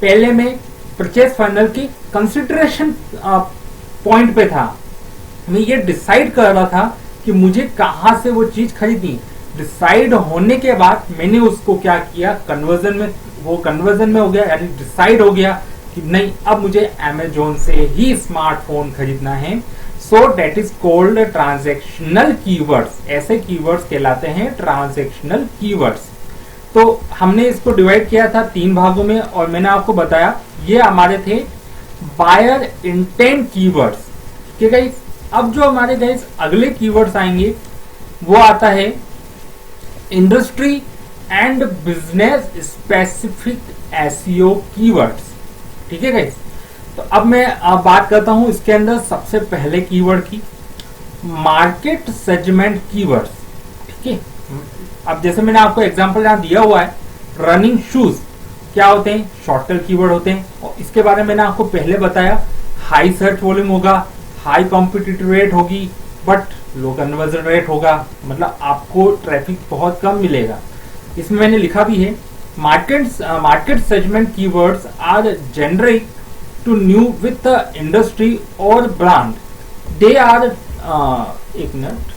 पहले मैं परचेज फनल की कंसिडरेशन पॉइंट पे था। मैं ये डिसाइड कर रहा था कि मुझे कहां से वो चीज खरीदनी। डिसाइड होने के बाद मैंने उसको क्या किया, कन्वर्जन में, वो कन्वर्जन में हो गया, यानी डिसाइड हो गया कि नहीं अब मुझे अमेजोन से ही स्मार्टफोन खरीदना है। So that is called transactional keywords. ऐसे कीवर्ड्स कहलाते हैं ट्रांजैक्शनल कीवर्ड्स। तो हमने इसको डिवाइड किया था 3 भागों में और मैंने आपको बताया ये हमारे थे बायर इंटेंट कीवर्ड्स। ठीक है, अब जो हमारे गाइस अगले कीवर्ड्स आएंगे वो आता है industry and business specific SEO keywords. ठीक है गाइस, तो अब मैं बात करता हूं इसके अंदर सबसे पहले कीवर्ड की, मार्केट सेगमेंट कीवर्ड्स। ठीक है, अब जैसे मैंने आपको एग्जांपल यहां दिया हुआ है, रनिंग शूज क्या होते हैं, शॉर्ट टेल कीवर्ड होते हैं, और इसके बारे में मैंने आपको पहले बताया, हाई सर्च वॉल्यूम होगा, हाई कॉम्पिटिटिव रेट होगी, बट लो कन्वर्जन रेट होगा, मतलब आपको ट्रैफिक बहुत कम मिलेगा। इसमें मैंने लिखा भी है, market segment keywords are generic to new with the industry और ब्रांड। दे आर एक मिनट,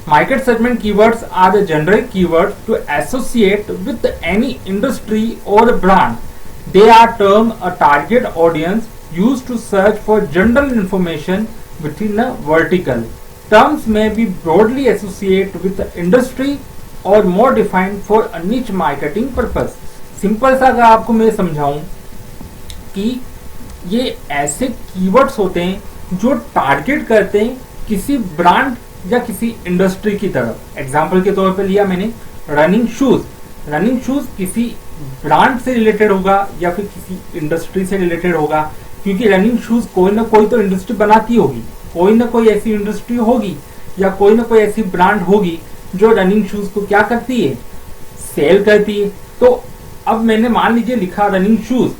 market segment keywords are the generic keyword to associate with any industry और brand. They are term a target audience used to search for general information within a vertical. Terms may be broadly associated with the industry or more defined for a niche marketing purpose. Simple सा अगर आपको मैं समझाऊं कि ये ऐसे कीवर्ड्स होते हैं जो टारगेट करते हैं किसी ब्रांड या किसी इंडस्ट्री की तरफ। एग्जाम्पल के तौर पे लिया मैंने रनिंग शूज। रनिंग शूज किसी ब्रांड से रिलेटेड होगा या फिर किसी इंडस्ट्री से रिलेटेड होगा, क्योंकि रनिंग शूज कोई ना कोई तो इंडस्ट्री बनाती होगी, कोई ना कोई ऐसी इंडस्ट्री होगी या कोई ना कोई ऐसी ब्रांड होगी जो रनिंग शूज को क्या करती है, सेल करती है। तो अब मैंने मान लीजिए लिखा रनिंग शूज,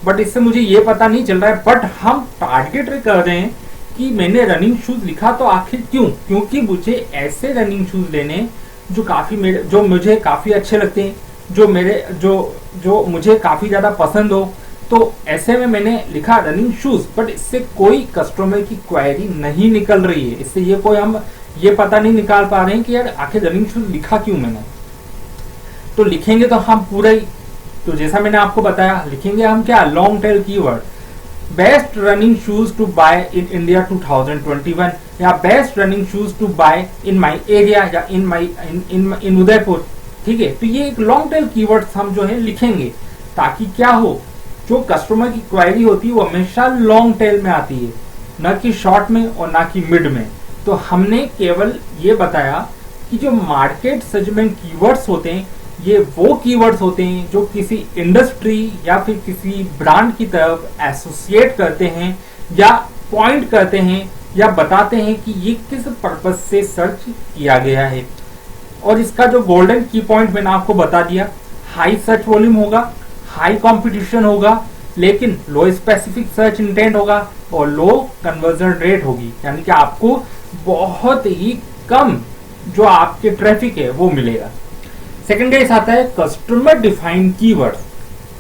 बट इससे मुझे ये पता नहीं चल रहा है, बट हम टारगेट कर रहे हैं कि मैंने रनिंग शूज लिखा तो आखिर क्यों, क्योंकि मुझे ऐसे रनिंग शूज लेने जो मुझे काफी अच्छे लगते हैं, जो मुझे काफी ज्यादा पसंद हो। तो ऐसे में मैंने लिखा रनिंग शूज, बट इससे कोई कस्टमर की क्वेरी नहीं निकल रही है, इससे हम ये पता नहीं निकाल पा रहे हैं कि यार आखिर रनिंग शूज लिखा क्यों मैंने। तो लिखेंगे तो हम पूरा ही, तो जैसा मैंने आपको बताया, लिखेंगे हम क्या, long tail keyword, best running shoes to buy in India 2021, या best running shoes to buy in my area या इन उदयपुर। ठीक है, तो ये एक लॉन्ग टेल कीवर्ड्स हम जो है लिखेंगे, ताकि क्या हो, जो कस्टमर की क्वेरी होती है वो हमेशा लॉन्ग टेल में आती है, न कि शॉर्ट में और न कि मिड में। तो हमने केवल ये बताया कि जो मार्केट सेगमेंट कीवर्ड्स होते हैं ये वो कीवर्ड्स होते हैं जो किसी इंडस्ट्री या फिर किसी ब्रांड की तरफ एसोसिएट करते हैं या पॉइंट करते हैं या बताते हैं कि ये किस पर्पस से सर्च किया गया है। और इसका जो गोल्डन की पॉइंट मैंने आपको बता दिया, हाई सर्च वॉल्यूम होगा, हाई कंपटीशन होगा, लेकिन लो स्पेसिफिक सर्च इंटेंट होगा और लो कन्वर्जन रेट होगी, यानी कि आपको बहुत ही कम जो आपके ट्रैफिक है वो मिलेगा। सेकंड गाइस आता है कस्टमर डिफाइंड कीवर्ड्स,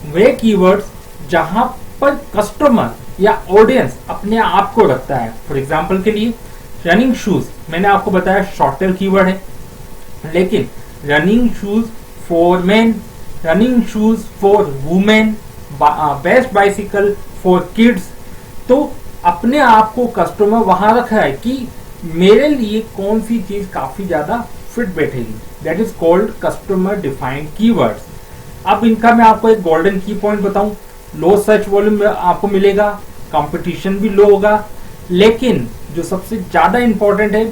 वे कीवर्ड्स जहां पर कस्टमर या ऑडियंस अपने आप को रखता है। फॉर एग्जांपल के लिए रनिंग शूज, मैंने आपको बताया शॉर्ट टेल कीवर्ड है, लेकिन running shoes for main, running shoes for women, best bicycle for kids, तो अपने आप को कस्टमर वहां रखा है कि मेरे लिए कौन सी चीज काफी ज्यादा फिट बैठेगी। That is called customer defined keywords. अब इनका मैं आपको एक गोल्डन की पॉइंट बताऊं, लो सर्च वॉल्यूम आपको मिलेगा, कंपटीशन भी लो होगा, लेकिन जो सबसे ज्यादा इंपॉर्टेंट है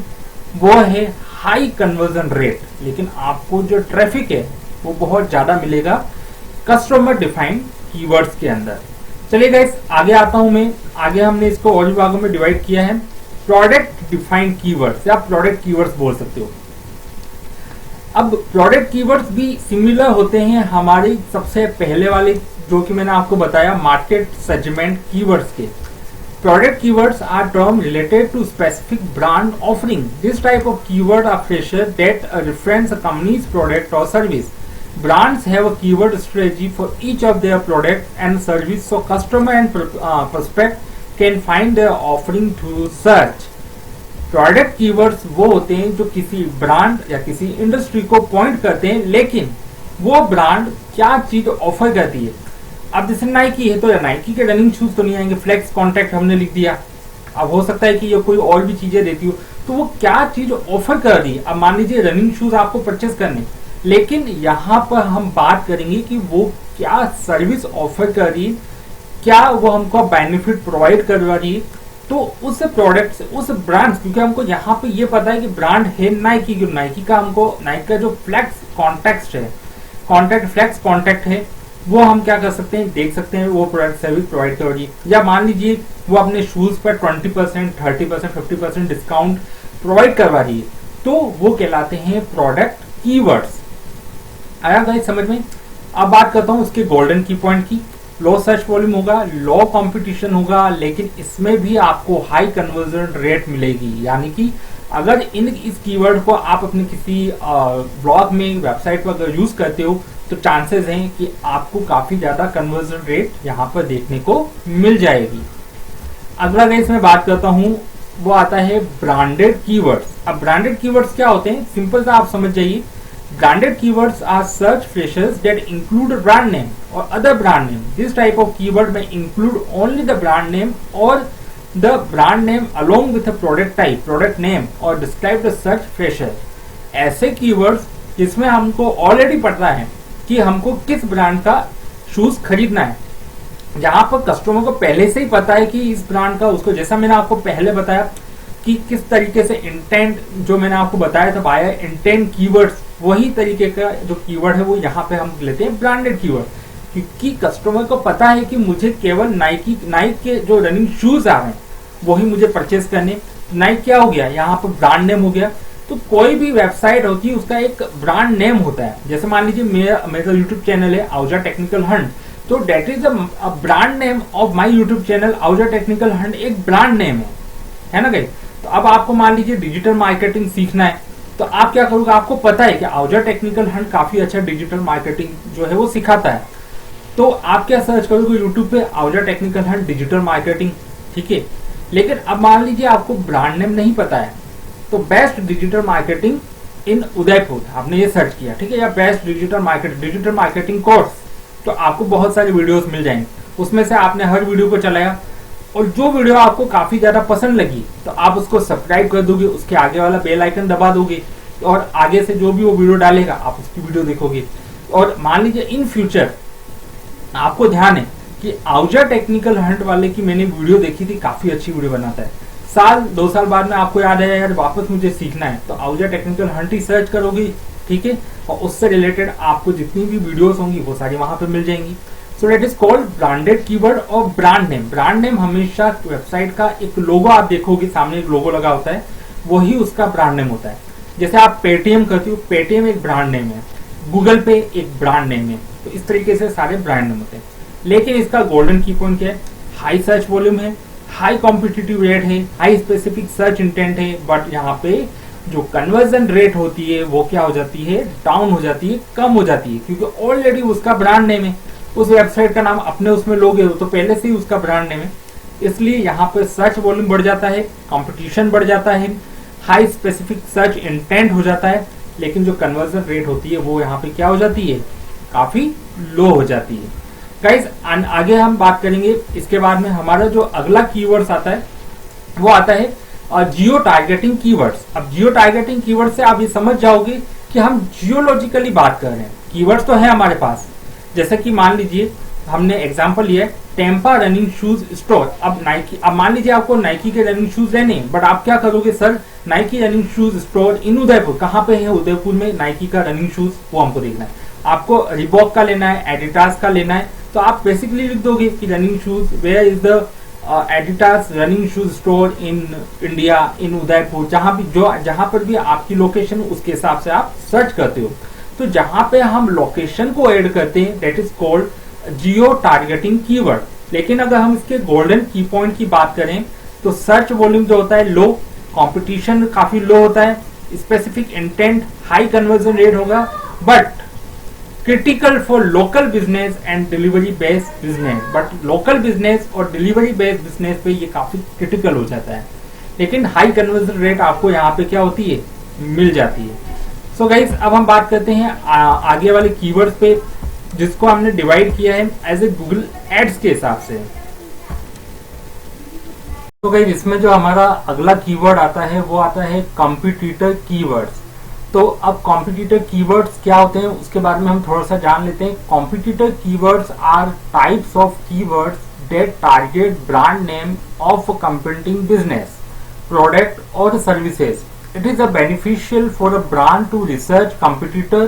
वो है हाई कन्वर्जन रेट, लेकिन आपको जो ट्रैफिक है वो बहुत ज्यादा मिलेगा कस्टमर डिफाइंड कीवर्ड्स के अंदर। चलिए गाइस आगे आता हूं मैं। आगे हमने इसको और विभागों में डिवाइड किया है, प्रोडक्ट डिफाइंड कीवर्ड्स या प्रोडक्ट कीवर्ड्स बोल सकते हो। अब प्रोडक्ट कीवर्ड्स भी सिमिलर होते हैं हमारे सबसे पहले वाले जो कि मैंने आपको बताया मार्केट सेगमेंट कीवर्ड्स के। Product keywords are terms related to specific brand offering. This type of keyword are phrases that reference a company's product or service. Brands have a keyword strategy for each of their product and service, so customer and prospect can find their offering through search. Product keywords वो होते हैं जो किसी ब्रांड या किसी इंडस्ट्री को पॉइंट करते हैं, लेकिन वो ब्रांड क्या चीज ऑफर करती है। अब जैसे नाइकी है तो नाइकी के रनिंग शूज तो नहीं आएंगे, फ्लेक्स कॉन्टैक्ट हमने लिख दिया। अब हो सकता है कि ये कोई और भी चीजें देती हो, तो वो क्या चीज ऑफर कर रही है। अब मान लीजिए रनिंग शूज आपको परचेस करने, लेकिन यहाँ पर हम बात करेंगे कि वो क्या सर्विस ऑफर कर रही है, क्या वो हमको बेनिफिट प्रोवाइड करवा रही है। तो उस प्रोडक्ट से, उस ब्रांड, क्योंकि हमको यहाँ पे ये पता है कि ब्रांड है नाइकी, नाइकी का जो फ्लेक्स कॉन्टैक्ट है, कॉन्टैक्ट फ्लेक्स कॉन्टैक्ट है, वो हम क्या कर सकते हैं, देख सकते हैं वो प्रोडक्ट सर्विस प्रोवाइड कर रही है। या मान लीजिए वो अपने शूज पर 20%, 30%, 50% डिस्काउंट प्रोवाइड करवा रही है, तो वो कहलाते हैं प्रोडक्ट कीवर्ड्स। आया गाइस समझ में। अब बात करता हूं उसके गोल्डन की पॉइंट की। लो सर्च वॉल्यूम होगा, लो कंपटीशन होगा, लेकिन इसमें भी आपको हाई कन्वर्जन रेट मिलेगी। यानी कि अगर इस कीवर्ड को आप अपने किसी ब्लॉग में, वेबसाइट पर अगर यूज करते हो तो चांसेस हैं कि आपको काफी ज्यादा कन्वर्जन रेट यहाँ पर देखने को मिल जाएगी। अगला गाइस मैं बात करता हूँ वो आता है ब्रांडेड कीवर्ड्स। अब ब्रांडेड कीवर्ड्स क्या होते हैं, सिंपल सा आप समझ जाइए। Branded keywords are search phrases that include brand name और other brand name. This type of keyword में include only the brand name और the brand name along with product type, product name और डिस्क्राइब द सर्च फ्रेशर। ऐसे कीवर्ड्स जिसमें हमको ऑलरेडी पता है कि हमको किस ब्रांड का शूज खरीदना है, जहां पर कस्टमर को पहले से ही पता है कि इस ब्रांड का उसको, जैसा मैंने आपको पहले बताया कि किस तरीके से इंटेंट, जो मैंने आपको बताया था बाय इंटेंट कीवर्ड्स, वही तरीके का जो कीवर्ड है वो यहाँ पे हम लेते हैं ब्रांडेड कीवर्ड, क्योंकि कस्टमर को पता है कि मुझे केवल नाइकी के जो रनिंग शूज आ रहे हैं वही मुझे परचेस करने। नाइक क्या हो गया, यहाँ पर ब्रांड नेम हो गया। तो कोई भी वेबसाइट होती है उसका एक ब्रांड नेम होता है। जैसे मान लीजिए मेरा यूट्यूब चैनल है आहूजा टेक्निकल हंट, तो that is a brand name of my YouTube channel Ahuja technical hunt, एक ब्रांड नेम है ना गाइस। तो अब आपको मान लीजिए डिजिटल मार्केटिंग सीखना है, तो आप क्या करोगे, आपको पता है कि आहूजा टेक्निकल हंट काफी अच्छा डिजिटल मार्केटिंग जो है वो सिखाता है, तो आप क्या सर्च करोगे यूट्यूब पे, Ahuja technical Hunt digital marketing, ठीक है। लेकिन अब मान लीजिए आपको ब्रांड नेम नहीं पता है, तो best digital marketing in Udaipur आपने ये सर्च किया, ठीक है, या बेस्ट डिजिटल मार्केटिंग कोर्स, तो आपको बहुत सारे वीडियोस मिल जाएंगे। उसमें से आपने हर वीडियो को चलाया और जो वीडियो आपको काफी ज्यादा पसंद लगी तो आप उसको सब्सक्राइब कर दोगे, उसके आगे वाला बेल आइकन दबा दोगे और आगे से जो भी वो वीडियो डालेगा आप उसकी वीडियो देखोगे। और मान लीजिए इन फ्यूचर आपको ध्यान है कि आहूजा टेक्निकल हंट वाले की मैंने वीडियो देखी थी, काफी अच्छी वीडियो बनाता है, साल 2 साल बाद में आपको याद आया यार वापस मुझे सीखना है, तो आहूजा टेक्निकल हंट ही सर्च करोगे, ठीक है, और उससे रिलेटेड आपको जितनी भी वीडियोस होंगी वो सारी वहां पे मिल जाएंगी। So that is called branded keyword और ब्रांड नेम। ब्रांड नेम हमेशा वेबसाइट का एक लोगो आप देखोगे, सामने एक लोगो लगा होता है, वही उसका ब्रांड नेम होता है। जैसे आप पेटीएम करते हो, पेटीएम एक ब्रांड नेम है, गूगल पे एक ब्रांड नेम है, तो इस तरीके से सारे ब्रांड नेम होते हैं। लेकिन इसका गोल्डन की पॉइंट क्या है, हाई सर्च वॉल्यूम है, हाई कॉम्पिटिटिव रेट है, हाई स्पेसिफिक सर्च इंटेंट है, बट यहाँ पे जो कन्वर्जन रेट होती है वो क्या हो जाती है, डाउन हो जाती है, कम हो जाती है, क्योंकि ऑलरेडी उसका ब्रांड नेम है, उस वेबसाइट का नाम अपने उसमें लोगे तो पहले से ही उसका ब्रांड नेम है, इसलिए यहाँ पे सर्च वॉल्यूम बढ़ जाता है, कंपटीशन बढ़ जाता है, हाई स्पेसिफिक सर्च इंटेंट हो जाता है, लेकिन जो कन्वर्जन रेट होती है वो यहाँ पे क्या हो जाती है, काफी लो हो जाती है। गाइस आगे हम बात करेंगे, इसके बाद में हमारा जो अगला कीवर्ड्स आता है वो आता है जियो टारगेटिंग कीवर्ड्स। अब जियो टारगेटिंग कीवर्ड से आप ये समझ जाओगे कि हम जियोलॉजिकली बात कर रहे हैं। कीवर्ड्स तो है हमारे पास, जैसे कि मान लीजिए हमने एग्जांपल लिया है टेम्पा रनिंग शूज स्टोर। अब नाइकी, अब मान लीजिए आपको नाइकी के रनिंग शूज लेने, बट आप क्या करोगे, sir Nike running shoes store इन उदयपुर, कहाँ पे है उदयपुर में नाइकी का रनिंग शूज, वो हमको देखना है। आपको रिबॉक का लेना है, एडिडास का लेना है, तो आप बेसिकली लिख दोगे कि running shoes, where is the Adidas running shoes store in India in Udaipur, जहां पर भी आपकी लोकेशन उसके हिसाब से आप सर्च करते हो। तो जहां पे हम लोकेशन को ऐड करते हैं that is called Jio targeting keyword. लेकिन अगर हम इसके गोल्डन की पॉइंट की बात करें तो सर्च वॉल्यूम जो होता है लो, कंपटीशन काफी लो होता है, specific intent, high conversion rate होगा, but critical for local business and delivery based business. But local business और डिलीवरी बेस्ड बिजनेस पे ये काफी क्रिटिकल हो जाता है, लेकिन हाई कन्वर्जन रेट आपको यहाँ पे क्या होती है, मिल जाती है। सो गाइस अब हम बात करते हैं आगे वाले कीवर्ड्स पे, जिसको हमने डिवाइड किया है एज ए गूगल एड्स के हिसाब से। तो गाइस इसमें जो हमारा अगला कीवर्ड आता है वो आता है कॉम्पिटिटर कीवर्ड्स। तो अब कॉम्पिटिटर कीवर्ड्स क्या होते हैं उसके बारे में हम थोड़ा सा जान लेते हैं। Competitor keywords are types of keywords that target brand name of a competing business, product और services. It is a beneficial for a brand to research competitor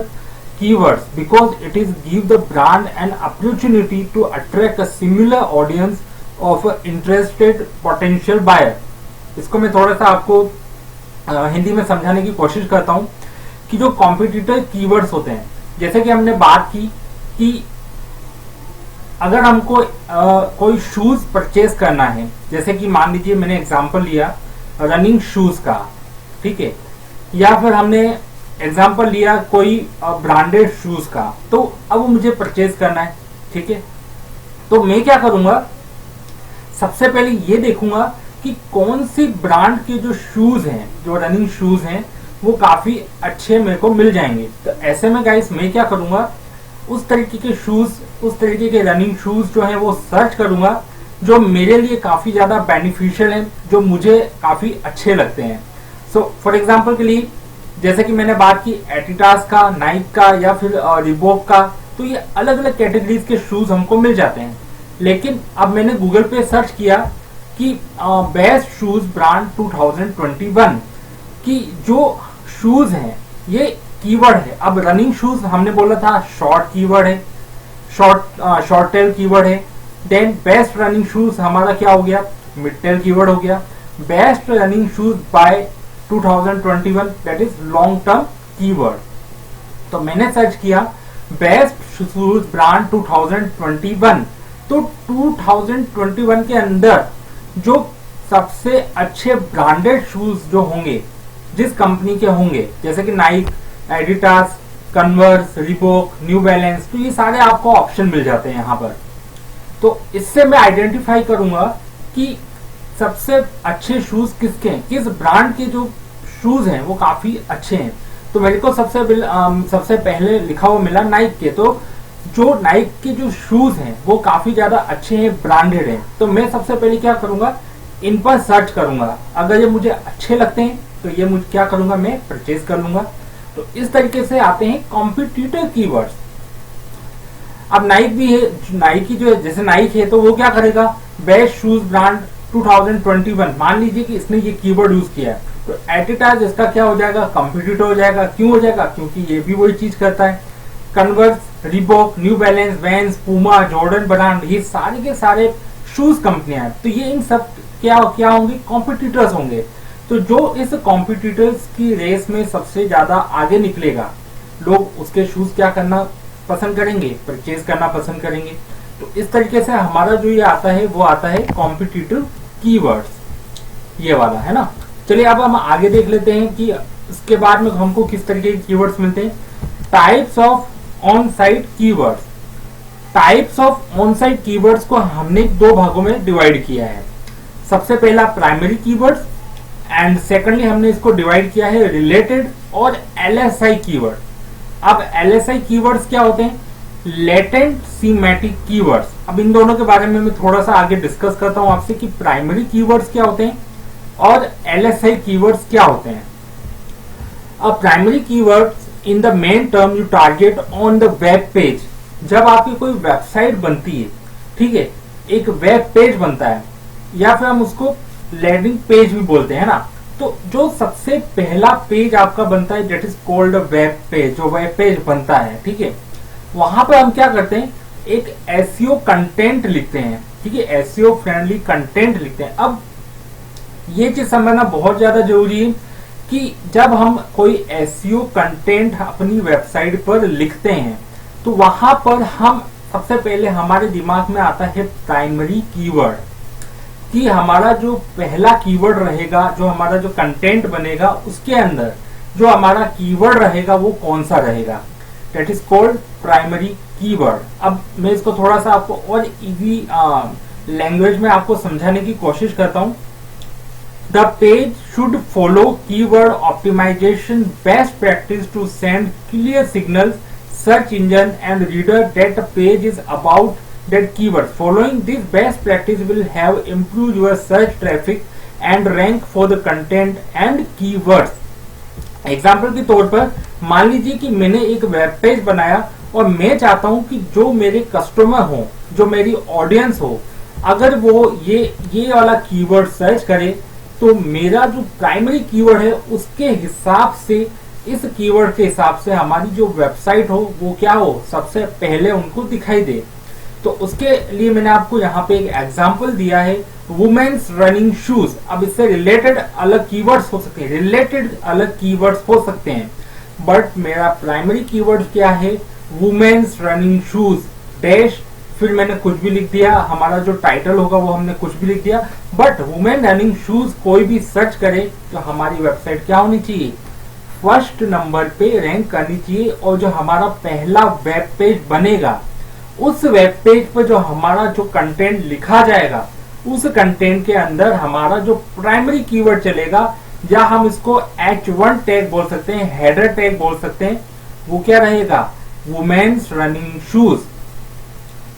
keywords because it is give the brand an opportunity to attract a similar audience of interested potential buyer। इसको मैं थोड़ा सा आपको हिंदी में समझाने की कोशिश करता हूँ कि जो कॉम्पिटिटर कीवर्ड्स होते हैं, जैसे कि हमने बात की कि अगर हमको कोई शूज परचेज करना है, जैसे कि मान लीजिए मैंने एग्जांपल लिया रनिंग शूज का, ठीक है, या फिर हमने एग्जांपल लिया कोई ब्रांडेड शूज का, तो अब मुझे परचेज करना है, ठीक है। तो मैं क्या करूंगा, सबसे पहले ये देखूंगा कि कौन सी ब्रांड के जो शूज हैं, जो रनिंग शूज हैं, वो काफी अच्छे मेरे को मिल जाएंगे। तो ऐसे में गाइस मैं क्या करूंगा, उस तरीके के शूज, उस तरीके के रनिंग शूज जो है वो सर्च करूंगा जो मेरे लिए काफी ज्यादा बेनिफिशियल हैं, जो मुझे काफी अच्छे लगते हैं। सो फॉर एग्जाम्पल के लिए जैसे कि मैंने बात की एडिडास का, नाइक का या फिर रिबॉक का, तो ये अलग अलग कैटेगरीज के शूज हमको मिल जाते हैं। लेकिन अब मैंने गूगल पे सर्च किया कि बेस्ट शूज ब्रांड 2021 की जो शूज हैं ये कीवर्ड है। अब रनिंग शूज हमने बोला था शॉर्ट कीवर्ड है, शॉर्ट टेल कीवर्ड है। देन बेस्ट रनिंग शूज हमारा क्या हो गया, मिड टेल कीवर्ड हो गया। Best running shoes buy 2021 that is long term keyword. तो मैंने सर्च किया बेस्ट शूज ब्रांड 2021, तो 2021 के अंदर जो सबसे अच्छे ब्रांडेड शूज जो होंगे जिस कंपनी के होंगे, जैसे कि Naik, Adidas, converse, Reebok, New balance, तो ये सारे आपको ऑप्शन मिल जाते हैं यहाँ पर। तो इससे मैं आइडेंटिफाई करूंगा कि सबसे अच्छे शूज किसके हैं, किस ब्रांड के जो शूज हैं वो काफी अच्छे हैं। तो मेरे को सबसे पहले लिखा हुआ मिला नाइक के। तो जो नाइक के जो शूज हैं वो काफी ज्यादा अच्छे हैं, ब्रांडेड हैं। तो मैं सबसे पहले क्या करूंगा, इन पर सर्च करूंगा। अगर ये मुझे अच्छे लगते हैं तो ये मुझे क्या करूंगा, मैं परचेज कर लूंगा। तो इस तरीके से आते हैं कॉम्पिटिटर कीवर्ड्स। अब नाइक भी है, नाइक की जो है, जैसे नाइक है तो वो क्या करेगा, बेस्ट शूज ब्रांड 2021, मान लीजिए कि इसने ये कीवर्ड यूज किया है, तो एडिडास इसका क्या हो जाएगा, कॉम्पिटिटर हो जाएगा। क्यों हो जाएगा, क्योंकि ये भी वही चीज करता है। Converse, Reebok, New Balance, Vans, Puma, Jordan brand, ये सारे के सारे शूज कंपनियां हैं। तो ये इन सब क्या होंगे, कॉम्पिटिटर्स होंगे। तो जो इस कॉम्पिटिटर्स की रेस में सबसे ज्यादा आगे निकलेगा, लोग उसके शूज क्या करना पसंद करेंगे, परचेज करना पसंद करेंगे। तो इस तरीके से हमारा जो ये आता है वो आता है कॉम्पिटिटिव कीवर्ड्स, ये वाला है ना। चलिए अब हम आगे देख लेते हैं कि इसके बाद में हमको किस तरीके के कीवर्ड्स मिलते हैं। Types of on site keywords. Types of on site keywords को हमने दो भागों में डिवाइड किया है। सबसे पहला प्राइमरी कीवर्ड्स एंड सेकेंडली हमने इसको डिवाइड किया है रिलेटेड और एलएसआई कीवर्ड। अब एलएसआई कीवर्ड्स क्या होते हैं, लेटेंट सीमेटिक कीवर्ड्स। अब इन दोनों के बारे में मैं थोड़ा सा आगे डिस्कस करता हूं आपसे कि प्राइमरी कीवर्ड्स क्या होते हैं और एलएसआई कीवर्ड्स क्या होते हैं। अब primary keywords in the main term you target on the web page. जब आपकी कोई वेबसाइट बनती है, ठीक है, एक वेब पेज बनता है या फिर हम उसको लैंडिंग पेज भी बोलते हैं ना, तो जो सबसे पहला पेज आपका बनता है that is called web page. जो वेब पेज बनता है, ठीक है, वहां पर हम क्या करते हैं, एक एसईओ कंटेंट लिखते हैं, ठीक है, एसईओ फ्रेंडली कंटेंट लिखते हैं। अब ये चीज समझना बहुत ज्यादा जरूरी है कि जब हम कोई एसईओ कंटेंट अपनी वेबसाइट पर लिखते हैं तो वहां पर हम सबसे पहले हमारे दिमाग में आता है प्राइमरी कीवर्ड, कि हमारा जो पहला कीवर्ड रहेगा, जो हमारा जो कंटेंट बनेगा उसके अंदर जो हमारा कीवर्ड रहेगा वो कौन सा रहेगा, that is called primary keyword. अब मैं इसको थोड़ा सा आपको और इजी लैंग्वेज में आपको समझाने की कोशिश करता हूं। The page should follow keyword optimization best practice to send clear signals search engine and reader that the page is about that keyword. Following this best practice will have improved your search traffic and rank for the content and keywords. Example के तौर पर मान लीजिए कि मैंने एक वेब पेज बनाया और मैं चाहता हूं कि जो मेरे कस्टमर हो, जो मेरी ऑडियंस हो, अगर वो ये वाला कीवर्ड सर्च करे तो मेरा जो प्राइमरी कीवर्ड है उसके हिसाब से, इस कीवर्ड के हिसाब से हमारी जो वेबसाइट हो वो क्या हो, सबसे पहले उनको दिखाई दे। तो उसके लिए मैंने आपको यहाँ पे एक एग्जांपल दिया है, वुमेन्स रनिंग शूज। अब इससे रिलेटेड अलग कीवर्ड्स हो सकते हैं, रिलेटेड अलग कीवर्ड्स हो सकते हैं, बट मेरा प्राइमरी कीवर्ड क्या है, वुमेन्स रनिंग शूज डैश, फिर मैंने कुछ भी लिख दिया, हमारा जो टाइटल होगा वो हमने कुछ भी लिख दिया। बट वुमेन रनिंग शूज कोई भी सर्च करे तो हमारी वेबसाइट क्या होनी चाहिए, फर्स्ट नंबर पे रैंक करनी चाहिए। और जो हमारा पहला वेब पेज बनेगा उस वेब पेज पर जो हमारा जो कंटेंट लिखा जाएगा उस कंटेंट के अंदर हमारा जो प्राइमरी कीवर्ड चलेगा, या हम इसको H1 टैग बोल सकते हैं, हेडर टैग बोल सकते हैं, वो क्या रहेगा, वुमेन्स रनिंग शूज।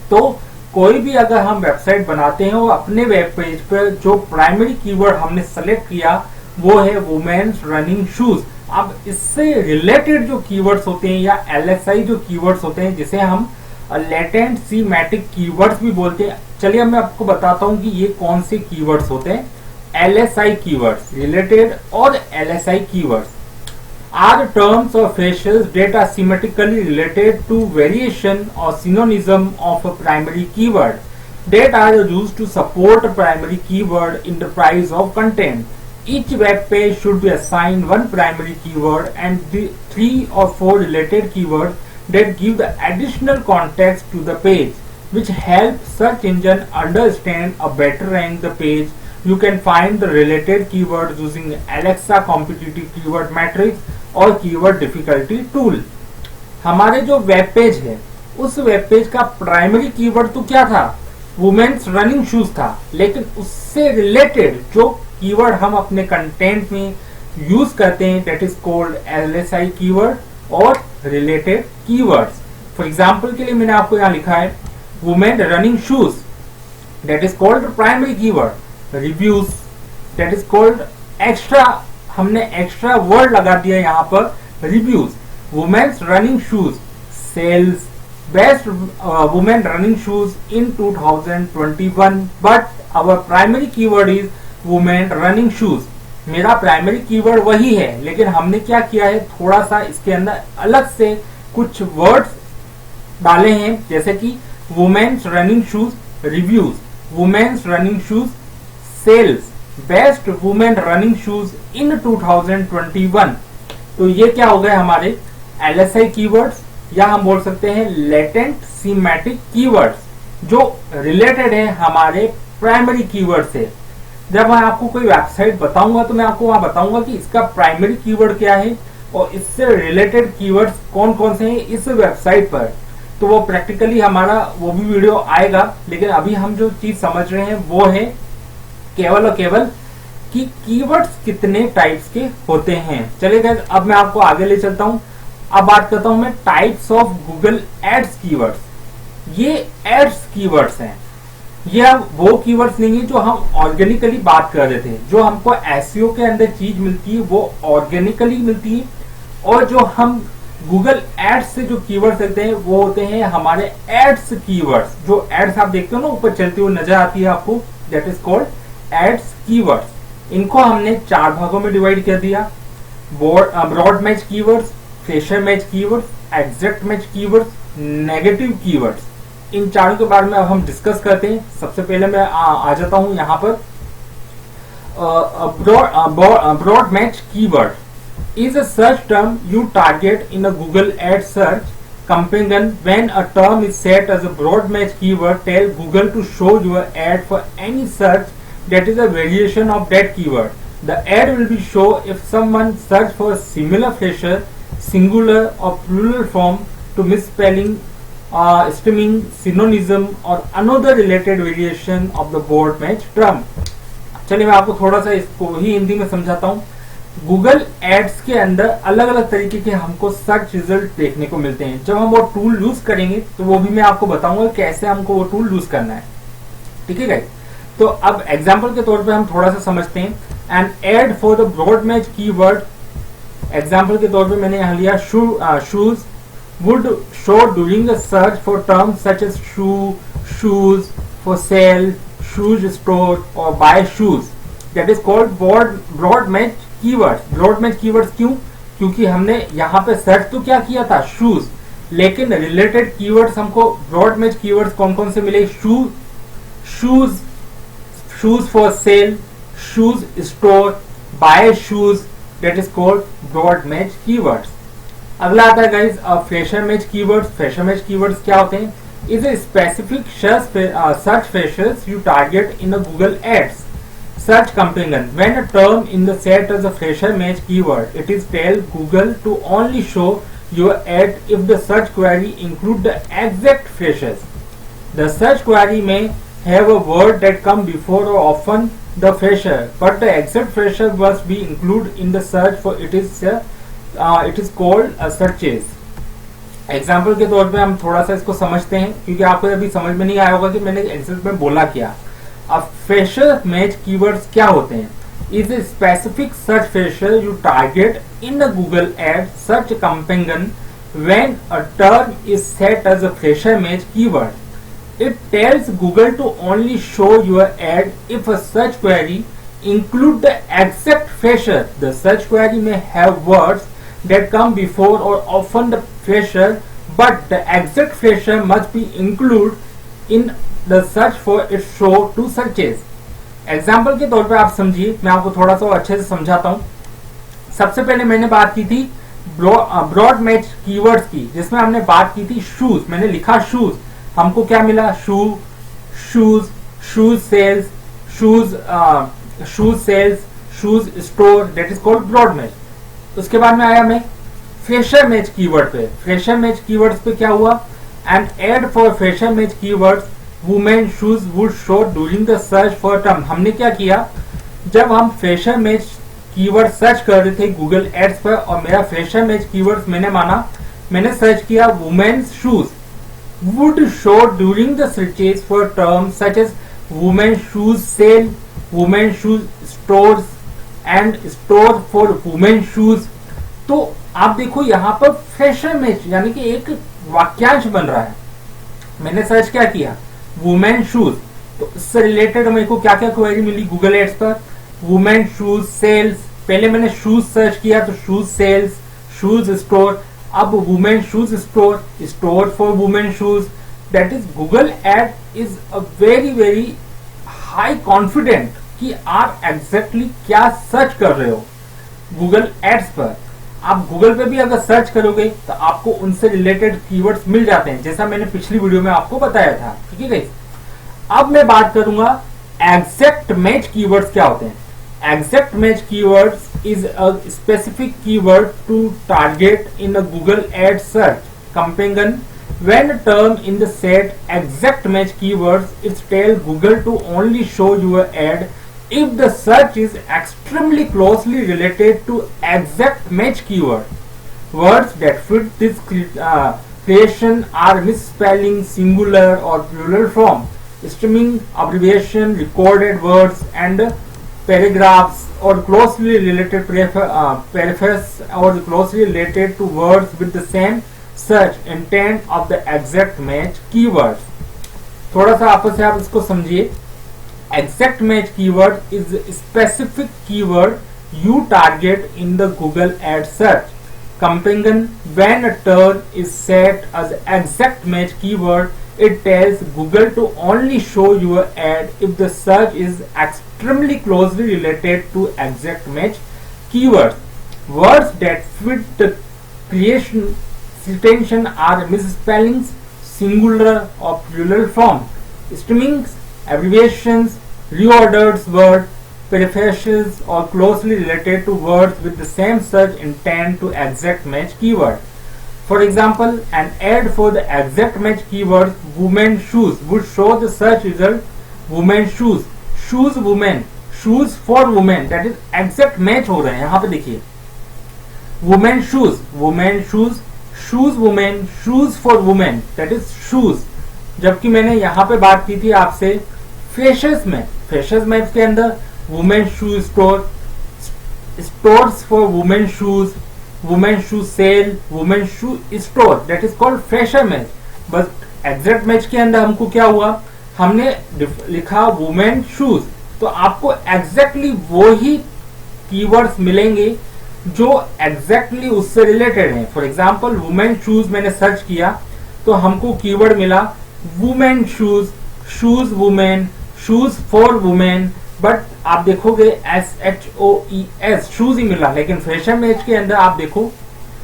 तो कोई भी अगर हम वेबसाइट बनाते हैं और अपने वेब पेज पर जो प्राइमरी कीवर्ड हमने सेलेक्ट किया वो है वुमेन्स रनिंग शूज। अब इससे रिलेटेड जो कीवर्ड्स होते हैं या एलएसआई जो कीवर्ड्स होते हैं, जिसे हम लेटेंट सीमैटिक कीवर्ड्स भी बोलते हैं। चलिए मैं आपको बताता हूं कि ये कौन से कीवर्ड्स होते हैं। LSI कीवर्ड्स, रिलेटेड और LSI keywords are terms or phrases that are semantically related to variation or synonym of a primary keyword that are used to support a primary keyword in the price of content. Each web page should be assigned one primary keyword and the 3 or 4 related keywords that give the additional context to the page, which help search engine understand or better rank the page. You can find the related keywords using Alexa competitive keyword matrix और कीवर्ड डिफिकल्टी टूल। हमारे जो वेब पेज है उस वेब पेज का प्राइमरी कीवर्ड तो क्या था, वुमेन्स रनिंग शूज था, लेकिन उससे रिलेटेड जो कीवर्ड हम अपने कंटेंट में यूज करते हैं that is called LSI keyword और रिलेटेड कीवर्ड्स। फॉर एग्जांपल के लिए मैंने आपको यहाँ लिखा है women running shoes, that is called primary keyword. Reviews, that is called extra, हमने एक्स्ट्रा वर्ड लगा दिया यहाँ पर reviews. Women's running shoes sales best women running shoes in 2021 but our primary keyword is women running shoes. मेरा प्राइमरी कीवर्ड वही है, लेकिन हमने क्या किया है, थोड़ा सा इसके अंदर अलग से कुछ वर्ड्स डाले हैं, जैसे कि women's running shoes reviews, women's running shoes sales, best women running shoes in 2021। तो ये क्या हो गए हमारे LSI कीवर्ड्स, या हम बोल सकते हैं लेटेंट सीमैटिक कीवर्ड्स जो रिलेटेड है हमारे प्राइमरी कीवर्ड से। जब मैं आपको कोई वेबसाइट बताऊंगा तो मैं आपको वहां बताऊंगा कि इसका प्राइमरी कीवर्ड क्या है और इससे रिलेटेड कीवर्ड्स कौन कौन से हैं इस वेबसाइट पर। तो वो प्रैक्टिकली हमारा वो भी वीडियो आएगा, लेकिन अभी हम जो चीज समझ रहे हैं वो है केवल और केवल कि कीवर्ड्स कितने टाइप्स के होते हैं। चलिए गाइस, अब मैं आपको आगे ले चलता हूं। अब बात करता हूं मैं types of Google ads keywords. ये एड्स कीवर्ड्स हैं, ये अब वो कीवर्ड्स नहीं है जो हम ऑर्गेनिकली बात कर रहे थे। जो हमको एसईओ के अंदर चीज मिलती है वो ऑर्गेनिकली मिलती है, और जो हम गूगल एड्स से जो कीवर्ड्स देखते हैं वो होते हैं हमारे एड्स कीवर्ड्स। जो एड्स आप देखते हो ना ऊपर चलती हुई नजर आती है आपको, that is called ads keywords. इनको हमने 4 भागों में डिवाइड कर दिया, broad match keywords, phrase match keywords, exact match keywords, negative keywords. इन चारों के बारे में अब हम डिस्कस करते हैं। सबसे पहले मैं आ जाता हूं यहाँ पर। Broad match keyword is a search term you target in a Google ad search campaign. When a term is set as a broad match keyword, tell Google to show your ad for any search that is a variation of that keyword. The ad will be shown if someone search for a similar fresher, singular or plural form to misspelling, stemming, synonym or another related variation of the broad match term. चलिए मैं आपको थोड़ा सा इसको ही हिंदी में समझाता हूँ। गूगल एड्स के अंदर अलग अलग तरीके के हमको सर्च रिजल्ट देखने को मिलते हैं। जब हम वो टूल यूज करेंगे तो वो भी मैं आपको बताऊंगा कैसे हमको वो टूल यूज करना है, ठीक है गाइस। तो अब एग्जांपल के तौर पे हम थोड़ा सा समझते हैं। An ad for the broad match keyword, example के तौर पे मैंने यहाँ लिया shoes would show during the search for terms such as shoe, shoes, for sale, shoes store और buy shoes. That is called broad match keywords. Broad match keywords क्यों? क्योंकि हमने यहाँ पे सर्च तो क्या किया था शूज, लेकिन रिलेटेड कीवर्ड्स हमको ब्रॉड मैच कीवर्ड्स कौन कौन से मिले, shoes, shoes for sale, shoes store, buy shoes. That is called broad match keywords. अगला आता है guys phrase match keywords. Phrase match keywords क्या होते हैं? Is a specific search phrases you target in a Google ads search companion. When a term in the set as a fresher match keyword, it is tell Google to only show your ad if the search query include the exact freshers. The search query may have a word that come before or often the fresher, but the exact fresher must be included in the search for it is called a searches. Example के तौर पे हम थोड़ा सा इसको समझते हैं, क्योंकि आपको अभी समझ में नहीं आया होगा कि मैंने एक्सेल में बोला क्या। अब फ्रेशर मैच कीवर्ड्स क्या होते हैं? Is a specific search fresher you target in the Google ad search companion when a term is set as a fresher match keyword. It tells Google to only show your ad if a search query include the exact fresher. The search query may have words that come before or often the fresher, but the exact fresher must be included in the search for its show to searches. Example के तौर पे आप समझिए, मैं आपको थोड़ा सा अच्छे से समझाता हूँ। सबसे पहले मैंने बात की थी ब्रॉड मैच कीवर्ड्स की, जिसमें हमने बात की थी शूज। मैंने लिखा शूज, हमको क्या मिला? Shoes sales, shoes store, that is called broad match. उसके बाद में आया मैं फ्रेशर मैच कीवर्ड पे। फ्रेशर मैच कीवर्ड्स पे क्या हुआ? And ad for phrase match keywords women shoes would show during the search for term. हमने क्या किया, जब हम फ्रेशर मैच कीवर्ड सर्च कर रहे थे गूगल एड्स पर, और मेरा फ्रेशर मैच कीवर्ड्स मैंने सर्च किया women's shoes, would show during the searches for terms such as women shoes sale, women shoes stores and store for women shoes। तो आप देखो यहाँ पर फ्रेशर मैच यानी कि एक वाक्यांश बन रहा है। मैंने सर्च क्या किया? वुमेन शूज, तो इससे रिलेटेड मेरे को क्या क्या क्वेरी मिली गूगल एड्स पर? वुमेन शूज सेल्स, पहले मैंने शूज सर्च किया तो शूज सेल्स, शूज स्टोर, अब women shoes store for women shoes. That is Google ad is a very high confident कि आप एग्जैक्टली क्या सर्च कर रहे हो गूगल एड्स पर। आप गूगल पे भी अगर सर्च करोगे तो आपको उनसे रिलेटेड कीवर्ड्स मिल जाते हैं, जैसा मैंने पिछली वीडियो में आपको बताया था। ठीक है गाइस, अब मैं बात करूंगा एग्जैक्ट मैच कीवर्ड्स क्या होते हैं। Exact match keywords is a specific keyword to target in a Google ad search campaign. When a term in the set exact match keywords, it tells Google to only show your ad if the search is extremely closely related to exact match keyword. Words that fit this creation are misspelling, singular or plural form, stemming, abbreviation, recorded words, and paragraphs or closely related paragraphs or closely related to words with the same search intent of the exact match keywords। थोड़ा सा आपस से आप इसको समझिए। Exact match keyword is a specific keyword you target in the Google ad search campaign. When a term is set as exact match keyword, it tells Google to only show your ad if the search is extremely closely related to exact match keywords. Words that fit the creation intention are misspellings, singular or plural form, stemmings, abbreviations, reordered words, prefaces or closely related to words with the same search intent to exact match keyword. For example, an ad for the exact match keyword women shoes would show the search result women shoes, shoes women, shoes for women, that is exact match हो रहे हैं। यहाँ पे देखिए women shoes, shoes women, shoes for women, that is shoes। जबकि मैंने यहाँ पे बात की थी आपसे फ्रेशर्स मैच के अंदर women shoe store, stores for women shoes, women shoe sale, women shoe store, that is called fresher match। बस exact match के अंदर हमको क्या हुआ, हमने लिखा women shoes, तो आपको exactly वो ही keywords मिलेंगे जो exactly उससे रिलेटेड हैं। फॉर एग्जाम्पल women shoes मैंने सर्च किया तो हमको कीवर्ड मिला women shoes, shoes women, shoes for women, but आप देखोगे SHOES शूज ही मिला, लेकिन फ्रेशर मैच के अंदर आप देखो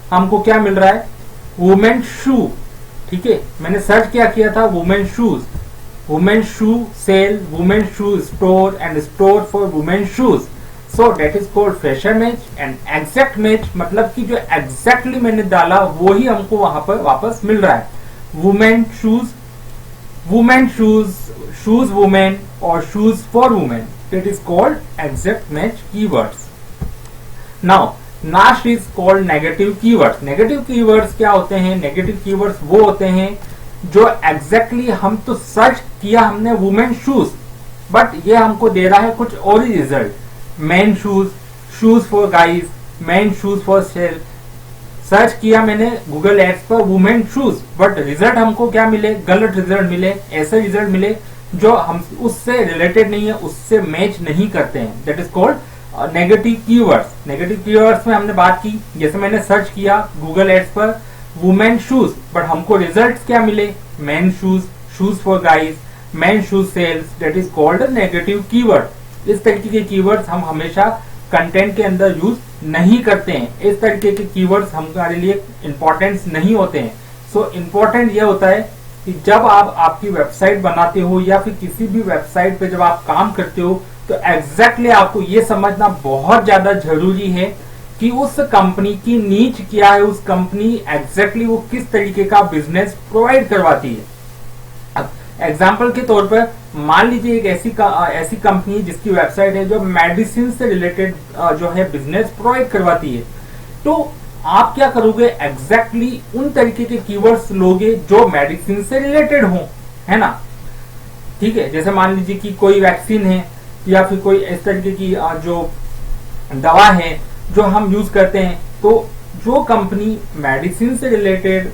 हमको क्या मिल रहा है वुमेन शू। ठीक है, मैंने सर्च क्या किया था women shoes, women shoe sale, women shoe store and store for women shoes. So that is called phrase match. And exact match मतलब कि जो एग्जैक्टली मैंने डाला वो ही हमको वहां पर वापस मिल रहा है। Women shoes, women shoes, shoes women और shoes for women, that is called exact match keywords. Now last is called negative keywords. Negative keywords क्या होते हैं? Negative keywords वो होते हैं जो exactly हम तो सर्च किया हमने women shoes, बट ये हमको दे रहा है कुछ और ही result. men shoes, shoes for guys, men shoes for search किया मैंने गूगल एड्स पर वुमेन शूज, बट रिजल्ट हमको क्या मिले, गलत रिजल्ट मिले, ऐसे रिजल्ट मिले जो हम उससे रिलेटेड नहीं है, उससे मैच नहीं करते हैं। That is called negative keywords. Negative keywords में हमने बात की, जैसे मैंने सर्च किया गूगल एड्स पर वुमेन शूज, बट हमको रिजल्ट्स क्या मिले, men shoes, shoes for guys, men shoes sales, that is called negative keyword. इस तरीके के कीवर्ड्स हम हमेशा कंटेंट के अंदर यूज नहीं करते हैं। इस तरीके के कीवर्ड्स हमारे लिए इंपॉर्टेंट नहीं होते हैं। सो इंपॉर्टेंट यह होता है कि जब आप आपकी वेबसाइट बनाते हो या फिर किसी भी वेबसाइट पे जब आप काम करते हो, तो एग्जैक्टली आपको ये समझना बहुत ज्यादा जरूरी है कि उस कंपनी की नीच क्या है, उस कंपनी एग्जैक्टली वो किस तरीके का बिजनेस प्रोवाइड करवाती है। अब एग्जाम्पल के तौर पर मान लीजिए एक ऐसी कंपनी जिसकी वेबसाइट है जो मेडिसिन से रिलेटेड जो है बिजनेस प्रोवाइड करवाती है, तो आप क्या करोगे, एग्जैक्टली उन तरीके के कीवर्ड्स लोगे जो मेडिसिन से रिलेटेड हो, है ना। ठीक है, जैसे मान लीजिए कि कोई वैक्सीन है या फिर कोई इस तरीके की जो दवा है जो हम यूज करते हैं, तो जो कंपनी मेडिसिन से रिलेटेड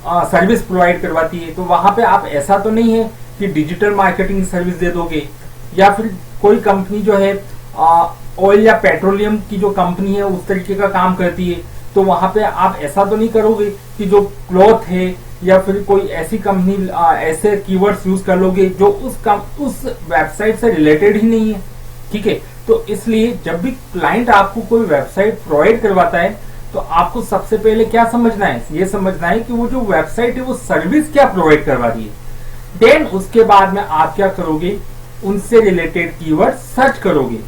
सर्विस प्रोवाइड करवाती है, तो वहां पे आप ऐसा तो नहीं है कि डिजिटल मार्केटिंग सर्विस दे दोगे, या फिर कोई कंपनी जो है ऑयल या पेट्रोलियम की जो कंपनी है उस तरीके का काम करती है, तो वहां पे आप ऐसा तो नहीं करोगे कि जो क्लॉथ है या फिर कोई ऐसी कंपनी ऐसे कीवर्ड्स यूज कर लोगे जो उस वेबसाइट से रिलेटेड ही नहीं है। ठीक है, तो इसलिए जब भी क्लाइंट आपको कोई वेबसाइट प्रोवाइड करवाता है, तो आपको सबसे पहले क्या समझना है, ये समझना है कि वो जो वेबसाइट है वो सर्विस क्या प्रोवाइड करवा रही है। देन उसके बाद में आप क्या करोगे, उनसे रिलेटेड कीवर्ड सर्च करोगे।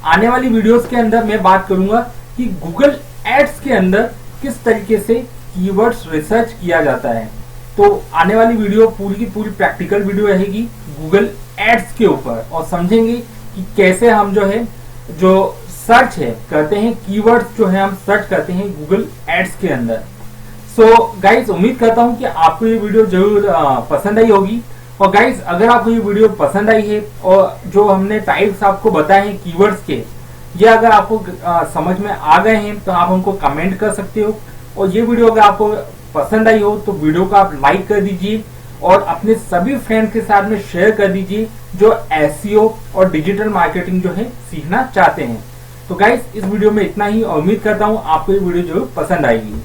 आने वाली वीडियोस के अंदर मैं बात करूंगा कि गूगल एड्स के अंदर किस तरीके से कीवर्ड्स रिसर्च किया जाता है। तो आने वाली वीडियो पूरी की पूरी प्रैक्टिकल वीडियो रहेगी गूगल एड्स के ऊपर, और समझेंगे कि कैसे हम जो है जो सर्च है करते हैं, कीवर्ड्स जो है हम सर्च करते हैं गूगल एड्स के अंदर। सो गाइज, उम्मीद करता हूं कि आपको ये वीडियो जरूर पसंद आई होगी। और गाइज, अगर आपको ये वीडियो पसंद आई है और जो हमने टाइप्स आपको बताए हैं कीवर्ड्स के, ये अगर आपको समझ में आ गए हैं तो आप हमको कमेंट कर सकते हो। और ये वीडियो अगर आपको पसंद आई हो तो वीडियो को आप लाइक कर दीजिए और अपने सभी फ्रेंड्स के साथ में शेयर कर दीजिए जो एसईओ और डिजिटल मार्केटिंग जो है सीखना चाहते हैं। तो गाइज, इस वीडियो में इतना ही और उम्मीद करता हूँ आपको ये वीडियो जो पसंद आएगी।